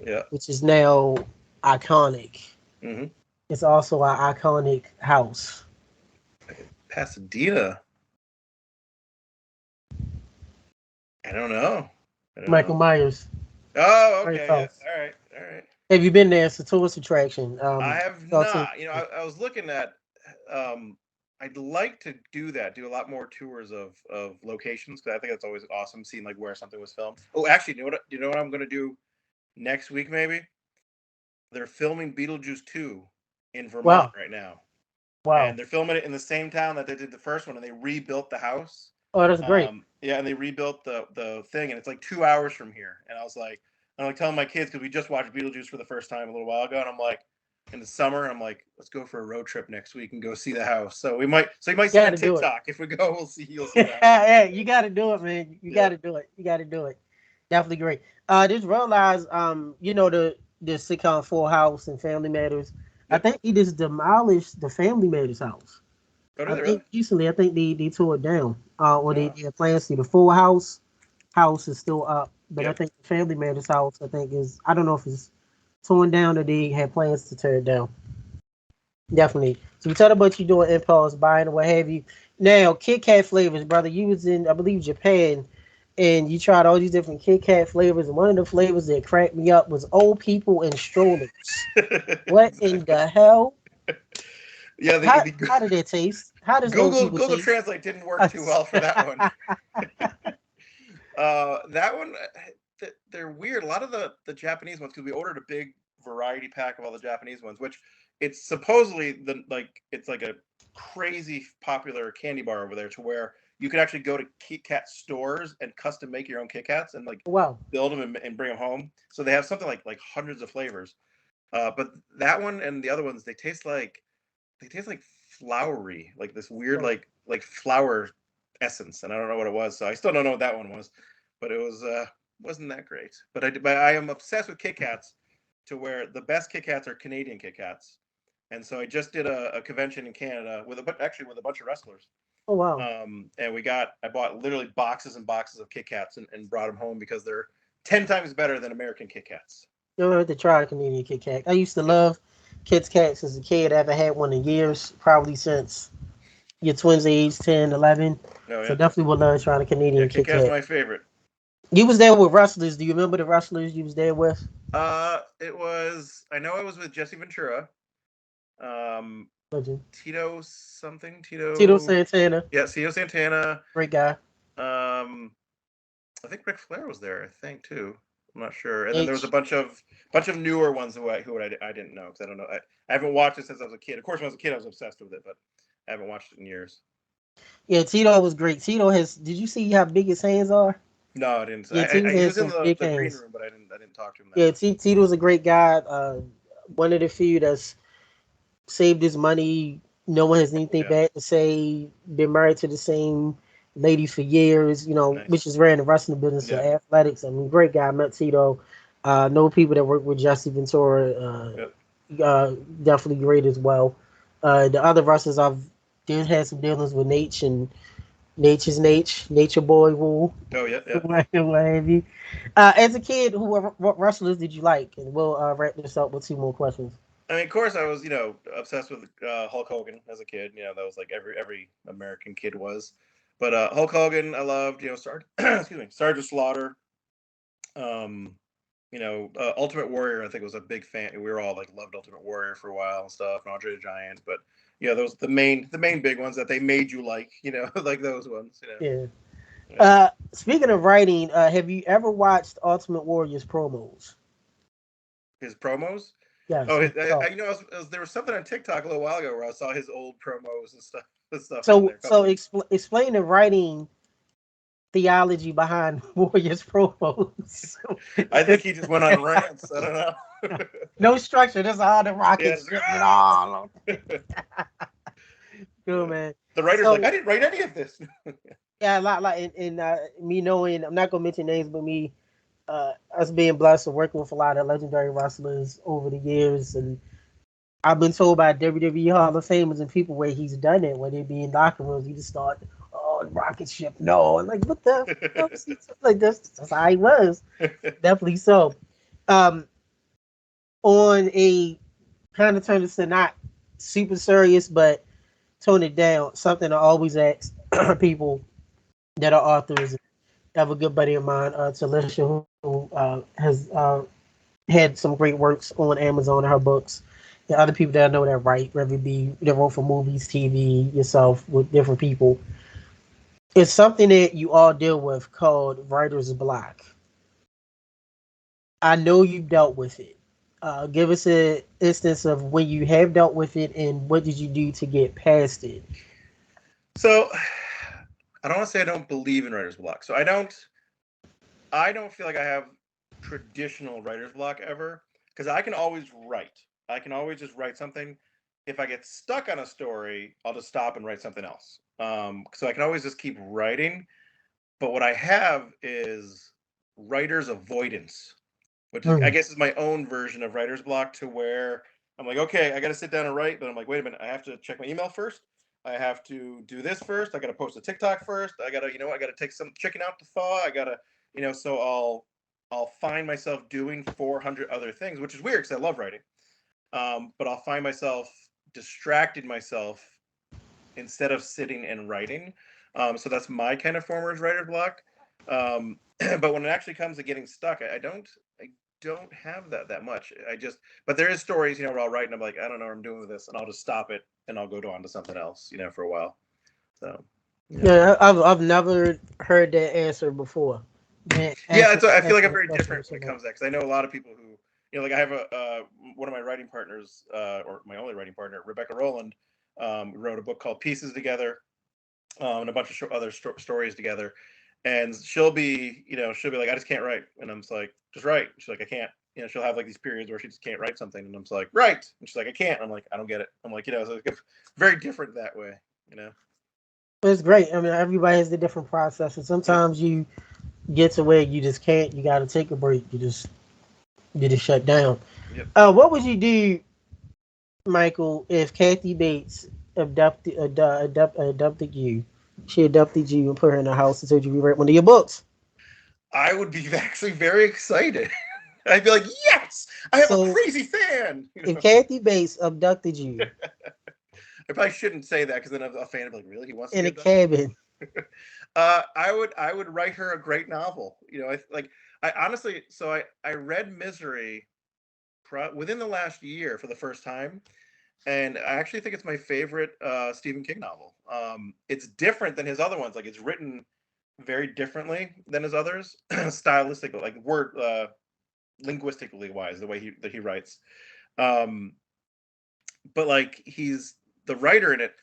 Yeah. which is now iconic. Hmm. It's also an iconic house. Pasadena. I don't know. I don't Michael know. Myers. Oh, Great okay. Yeah. house. All right. All right. Have you been there? It's a tourist attraction. I have Saltine. not. I was looking at. Um, I'd like to do that. Do a lot more tours of locations because I think that's always awesome seeing like where something was filmed. Oh, actually, you know what I'm going to do next week? Maybe they're filming Beetlejuice 2 in Vermont Wow. right now, and Wow. they're filming it in the same town that they did the first one, and they rebuilt the house. Oh, that's great. Yeah, and they rebuilt the thing, and it's like 2 hours from here. And I'm like telling my kids because we just watched Beetlejuice for the first time a little while ago, and I'm like, in the summer, I'm like, let's go for a road trip next week and go see the house. So you might see it Got on to do it. TikTok. If we go, you'll see the house. Yeah, you got to do it, man. You got Yeah, to do it. You got to do it. Definitely great. Just realized, the sitcom Full House and Family Matters. I yep. think he just demolished the Family Matters house. Oh, did I they really? think recently, I think they tore it down. Or they Oh, had plans to. The Full house is still up, but I yep. think the Family Matters house, I think is, I don't know if it's torn down or they had plans to tear it down. Definitely. So we talked about you doing impulse buying or what have you. Now, Kit Kat flavors, brother. You was in, I believe, Japan, and you tried all these different Kit Kat flavors. And one of the flavors that cracked me up was old people and strollers. What in Exactly. the hell? Yeah, How did it taste? How does old people Google taste? Translate didn't work too well for that one. That one, they're weird. A lot of the Japanese ones, because we ordered a big variety pack of all the Japanese ones, which it's supposedly it's like a crazy popular candy bar over there, to where you could actually go to Kit Kat stores and custom make your own Kit Kats and like Wow. build them and bring them home. So they have something like hundreds of flavors. But that one and the other ones, they taste like flowery, like this weird Wow. like flower essence, and I don't know what it was. So I still don't know what that one was, but it wasn't that great. But I am obsessed with Kit Kats, to where the best Kit Kats are Canadian Kit Kats, and so I just did a convention in Canada actually with a bunch of wrestlers. Oh, wow. And I bought literally boxes and boxes of Kit Kats and brought them home because they're 10 times better than American Kit Kats. You ever had to try a Canadian Kit Kat? I used to Yep. love Kit Kats as a kid. I haven't had one in years, probably since your twins' age 10, 11. Oh So yeah, definitely would love trying a yeah. Canadian Kit Kit Kat's Kat. my favorite. You was there with wrestlers. Do you remember the wrestlers you was there with? It was. I know I was with Jesse Ventura. Um, Legend. Tito something. Tito Tito. Santana, Yeah, Tito Santana. great guy. Um, I think Ric Flair was there. I think too. I'm not sure. And then there was a H. bunch of newer ones who I didn't know because I don't know. I haven't watched it since I was a kid. Of course, when I was a kid, I was obsessed with it, but I haven't watched it in years. Yeah, Tito was great. Tito has. Did you see how big his hands are? No, I didn't. Yeah, Tito He has was in some big the green hands. room, but I didn't talk to him that Yeah, much. Tito's a great guy. One of the few that's saved his money. No one has anything Yeah, bad to say. Been married to the same lady for years. nice. Which is rare in the wrestling business or Yeah, athletics. I mean, great guy. Met Tito. Know people that work with Jesse Ventura. yep. Definitely great as well. The other wrestlers I've did had some dealings with Nate and Nature's Nature Boy Rule. Oh yeah, yeah. What have you. As a kid, what wrestlers did you like? And we'll wrap this up with two more questions. I mean, of course, I was obsessed with Hulk Hogan as a kid. That was like every American kid was. But Hulk Hogan, I loved. Excuse me, Sergeant Slaughter. Um, Ultimate Warrior, I think was a big fan. We were all like loved Ultimate Warrior for a while and stuff, and Andre the Giant. But yeah, those the main big ones that they made you like, like those ones. Yeah. Yeah. Speaking of writing, have you ever watched Ultimate Warrior's promos? His promos. Yes. Oh, His talk. there was something on TikTok a little while ago where I saw his old promos and stuff, on So there. A so couple. explain the writing theology behind Warrior's promos. I think he just went on rants. I don't know. No structure. That's all the Yeah. rockets dripping all. Good Yeah. man. The writer's like, So I didn't write any of this. yeah, a lot like in me knowing, I'm not gonna mention names, but me us being blessed and working with a lot of legendary wrestlers over the years, and I've been told by WWE Hall of Famers and people where he's done it, when they be in locker rooms, he just start, oh, rocket ship, no, and like what the fuck was he like that's how he was, definitely so. Um, on a kind of turn this to not super serious, but tone it down. Something I always ask people that are authors. I have a good buddy of mine, Talisha, who has had some great works on Amazon in her books. And other people that I know that write, whether it be that wrote for movies, TV, yourself, with different people. It's something that you all deal with called writer's block. I know you've dealt with it. Give us an instance of when you have dealt with it and what did you do to get past it. So I don't want to say I don't believe in writer's block. So I don't feel like I have traditional writer's block ever because I can always write. I can always just write something. If I get stuck on a story, I'll just stop and write something else. So I can always just keep writing. But what I have is writer's avoidance, which is, I Mm. guess, is my own version of writer's block, to where I'm like, okay, I got to sit down and write, but I'm like, wait a minute, I have to check my email first. I have to do this first. I got to post a TikTok first. I got to take some chicken out to thaw. I got to, so I'll find myself doing 400 other things, which is weird because I love writing. But I'll find myself distracted myself instead of sitting and writing. So that's my kind of form of writer's block. But when it actually comes to getting stuck, I don't have that much. But there is stories, where I'll write and I'm like, I don't know what I'm doing with this, and I'll just stop it and I'll go on to something else, for a while. So, yeah, Yeah, I've never heard that answer before. Man, yeah. asking, I feel like I'm asking a very question different or when it something. comes to that because I know a lot of people who, like I have one of my writing partners, or my only writing partner, Rebecca Rowland. We wrote a book called Pieces together, and a bunch of other stories together. And she'll be like, I just can't write, and I'm just like, just write. She's like, I can't. She'll have like these periods where she just can't write something, and I'm just like, write. And she's like, I can't. I'm like, I don't get it. I'm like, so it's very different that way. But it's great. I mean, everybody has the different processes. Yep. Sometimes you get to where you just can't. You got to take a break. You just shut down. Yep. What would you do, Michael, if Kathy Bates abducted you? She adopted you and put her in a house and told you to rewrite one of your books. I would be actually very excited. I'd be like, yes, I have a So crazy fan. if Kathy Bates abducted you I probably shouldn't say that because then a fan would be like, really, he wants to in be a abducted. cabin, I would write her a great novel. I honestly, so I read Misery within the last year for the first time, and I actually think it's my favorite Stephen King novel. It's different than his other ones. Like it's written very differently than his others, stylistically, like word linguistically wise, the way he writes. Um, but like he's the writer in it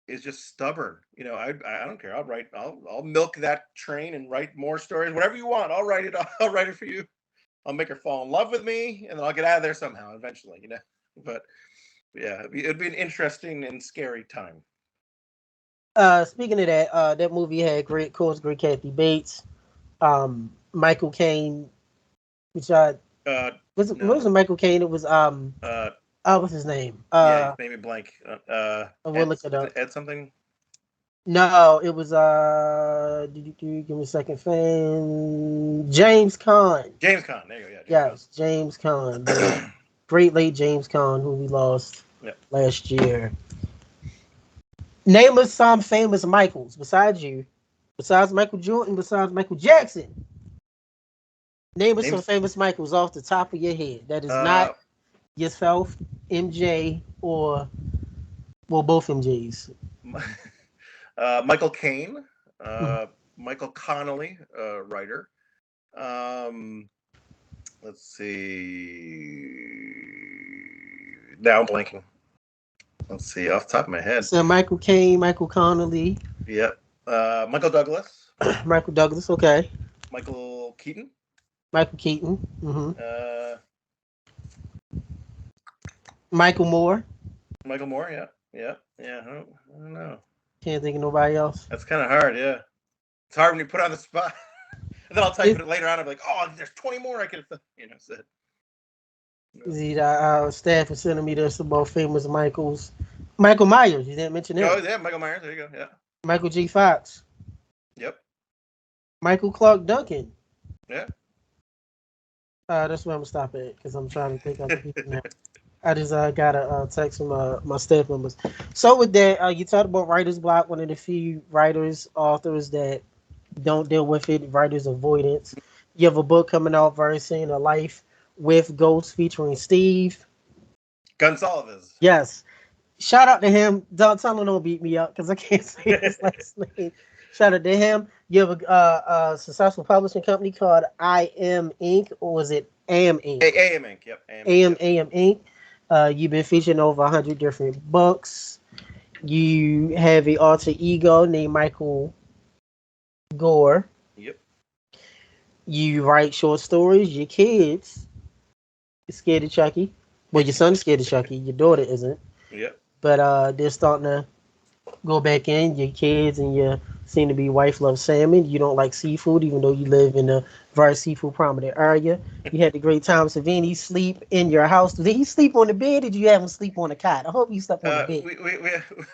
is just stubborn. I don't care. I'll milk that train and write more stories. Whatever you want, I'll write it. I'll write it for you. I'll make her fall in love with me, and then I'll get out of there somehow eventually. But yeah, it'd be an interesting and scary time. speaking of that, that movie had great, of course, great Kathy Bates, Michael Caine, which what was it No. Michael Caine? It was Uh, what's his name? yeah, he's maybe blank. I will Ed, look it is up. it Ed something? No, it was give me a second. James Caan. James Caan. There you go. Yeah, James Yes, James Caan, the Caan. great late James Caan, who we lost Yeah. last year. Name us some famous Michaels besides you, besides Michael Jordan, besides Michael Jackson. Name us some Names. famous Michaels off the top of your head. That is Uh, not yourself, MJ, or well, both MJs. Michael Caine. Michael Connolly, writer. Um, let's see. Now I'm blanking. Let's see, off the top of my head. So Michael Caine, Michael Connolly, Yep. Michael Douglas. Michael Douglas. Okay, Michael Keaton. Michael Keaton. Uh, Michael Moore. Michael Moore. Yeah. Yeah. Yeah. I don't know. Can't think of nobody else. That's kind of hard. Yeah. It's hard when you put on the spot. And then I'll type it later on. I'm like, oh, there's 20 more I could have, said. The staff is sending me this about famous Michaels. Michael Myers, you didn't mention him. Oh, yeah, Michael Myers. There you go. Yeah. Michael G. Fox. Yep. Michael Clark Duncan. Yeah. That's where I'm gonna stop at because I'm trying to think of the people now. I just got a text from my staff members. So with that, you talked about writer's block, one of the few authors that don't deal with it, writer's avoidance. You have a book coming out very soon, A Life with Ghosts featuring Steve Gonsalves. Yes. Shout out to him. Don't tell him don't beat me up because I can't say his last name. Shout out to him. You have a successful publishing company called I Am Inc. or was it AM Inc? AM Inc. Yep. AM Inc. You've been featured in over 100 different books. You have a alter ego named Michael Gore. Yep. You write short stories. Your kids are scared of Chucky. Well, your son's scared of Chucky. Your daughter isn't. Yep. But they're starting to go back in. Your kids and your seem to be wife love salmon. You don't like seafood, even though you live in a very seafood prominent area. You had the great time. Savini sleep in your house. Did he sleep on the bed? Or did you have him sleep on the cot? I hope you slept on the bed.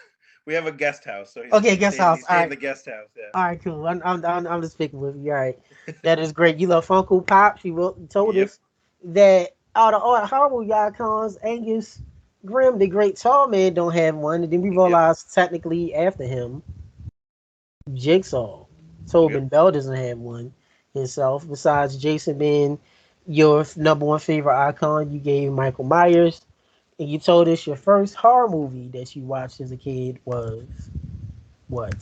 We have a guest house, so Okay, guest house. He's All in right. the guest house. Yeah. All right, cool. I'm just picking with you. All right, that is great. You love Funko Pop. She told Yep. us that out of all horrible icons, Angus Grimm, the great tall man, don't have one. And then we realized technically after him, Jigsaw, Tobin Bell doesn't have one himself. Besides Jason being your number one favorite icon, you gave Michael Myers, and you told us your first horror movie that you watched as a kid was what?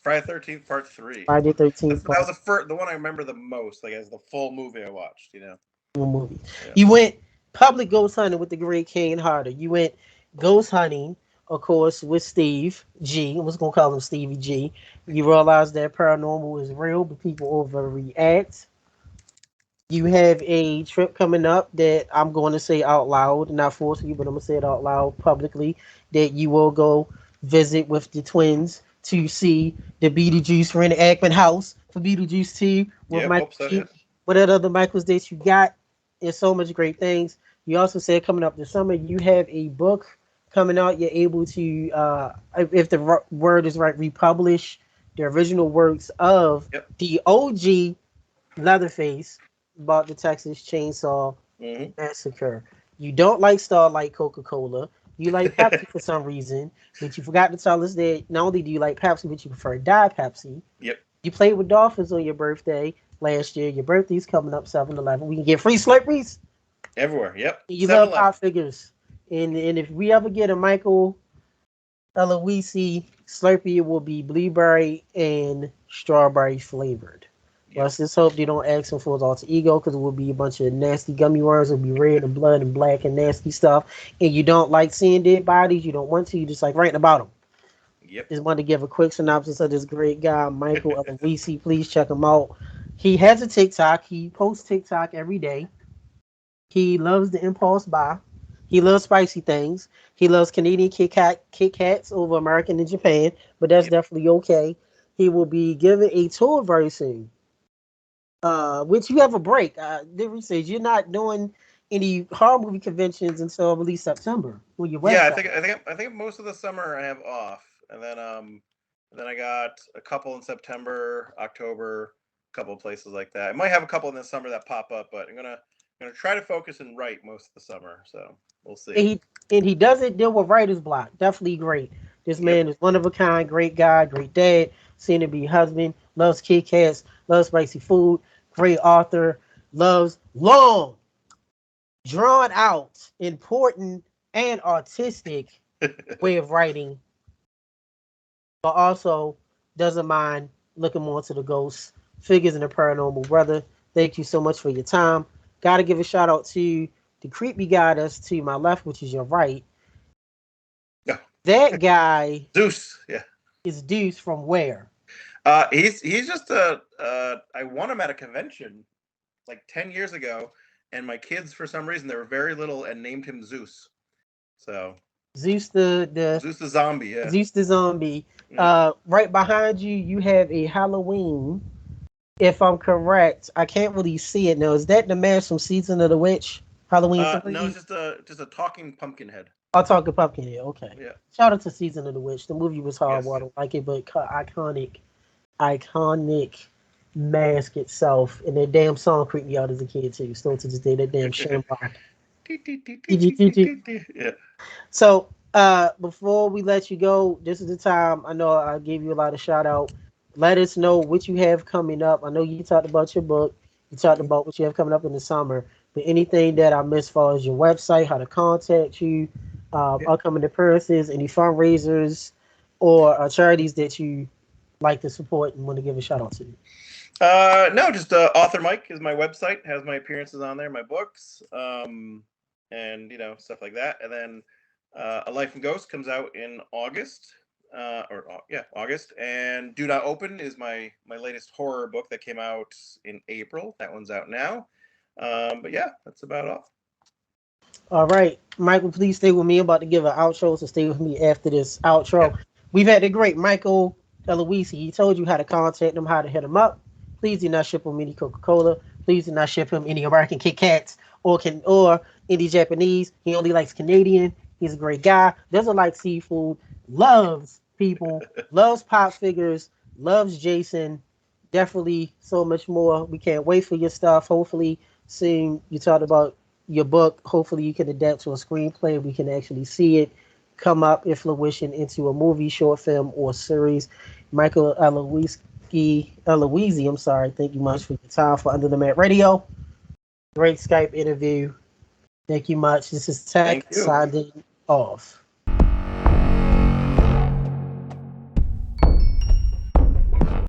Friday the 13th Part 3. Friday the 13th That Part was the one I remember the most, like as the full movie I watched. movie. Yeah. You went public ghost hunting with the great Kane Harder. You went ghost hunting, of course, with Steve G. I was gonna call him Stevie G. You realize that paranormal is real, but people overreact. You have a trip coming up that I'm going to say out loud, not forcing you, but I'm gonna say it out loud publicly. That you will go visit with the twins to see the Beetlejuice reenactment house for Beetlejuice 2 with Michael Hope so, Keaton. yes. What other Michaels that you got? There's so much great things. You also said coming up this summer, you have a book coming out. You're able to, if the word is right, republish the original works of Yep. the OG Leatherface about the Texas Chainsaw Mm-hmm. Massacre. You don't like Starlight Coca-Cola. You like Pepsi for some reason, but you forgot to tell us that not only do you like Pepsi, but you prefer Diet Pepsi. Yep. You played with Dolphins on your birthday last year. Your birthday's coming up 7-Eleven. We can get free Slurpees. Everywhere. Yep. You Seven love Eleven. pop figures. And if we ever get a Michael Aloisi Slurpee, it will be blueberry and strawberry flavored. Yep. Let's just hope they don't ask him for his alter ego because it will be a bunch of nasty gummy worms. It'll be red and blood and black and nasty stuff. And you don't like seeing dead bodies. You don't want to. You just like writing about them. Yep. Just want to give a quick synopsis of this great guy, Michael Aloisi. Please check him out. He has a TikTok. He posts TikTok every day. He loves the impulse buy. He loves spicy things. He loves Canadian Kit Kats over American and Japan, but that's Yep. definitely okay. He will be giving a tour very soon. Which you have a break. Different says you're not doing any horror movie conventions until at least September with your Yeah, website. I think most of the summer I have off, and then I got a couple in September, October, a couple of places like that. I might have a couple in the summer that pop up, but I'm gonna try to focus and write most of the summer. So we'll see. And he doesn't deal with writer's block. Definitely great. This Yep. man is one of a kind, great guy, great dad, soon to be husband, loves Kit Kats, loves spicy food, great author, loves long, drawn out, important, and artistic way of writing, but also doesn't mind looking more to the ghosts, figures, and the paranormal. Brother, thank you so much for your time. Gotta give a shout out to the creepy guy that's to my left, which is your right. Yeah. That guy Zeus. Yeah. is Deuce from where? He's just I won him at a convention like 10 years ago, and my kids for some reason they were very little and named him Zeus. So Zeus the Zeus the zombie. Yeah. Zeus the zombie. Yep. Right behind you, you have a Halloween. If I'm correct, I can't really see it now. Is that the mask from Season of the Witch? Halloween No, it's 3? just a talking pumpkin head. I'll talk to Pumpkin here. Okay. Yeah. Shout out to Season of the Witch. The movie was horrible. I Yes. don't like it, but iconic mask itself. And that damn song creeped me out as a kid too. Still to this day, that damn Shamrock. Yeah. So, before we let you go, this is the time. I know I gave you a lot of shout out. Let us know what you have coming up. I know you talked about your book. You talked Mhm. about what you have coming up in the summer. But anything that I missed, as far as your website, how to contact you, Yeah. upcoming appearances, any fundraisers, or charities that you like to support and want to give a shout out to. No, just AuthorMike is my website. Has my appearances on there, my books, and stuff like that. And then A Life in Ghost comes out in August, yeah, August. And Do Not Open is my latest horror book that came out in April. That one's out now. But yeah, that's about all. All right, Michael, please stay with me. I'm about to give an outro, so stay with me after this Yeah. outro. We've had the great Michael Eloisi. He told you how to contact him, how to hit him up. Please do not ship him any Coca-Cola. Please do not ship him any American Kit Kats or any Japanese. He only likes Canadian. He's a great guy. Doesn't like seafood. Loves people. Loves pop figures. Loves Jason. Definitely so much more. We can't wait for your stuff. Hopefully soon. You talked about your book. Hopefully you can adapt to a screenplay. We can actually see it come up in fruition into a movie, short film, or series. Michael Eloise, I'm sorry. Thank you much for your time for Under the Mat Radio. Great Skype interview. Thank you much. This is Thank Tech you. signing off.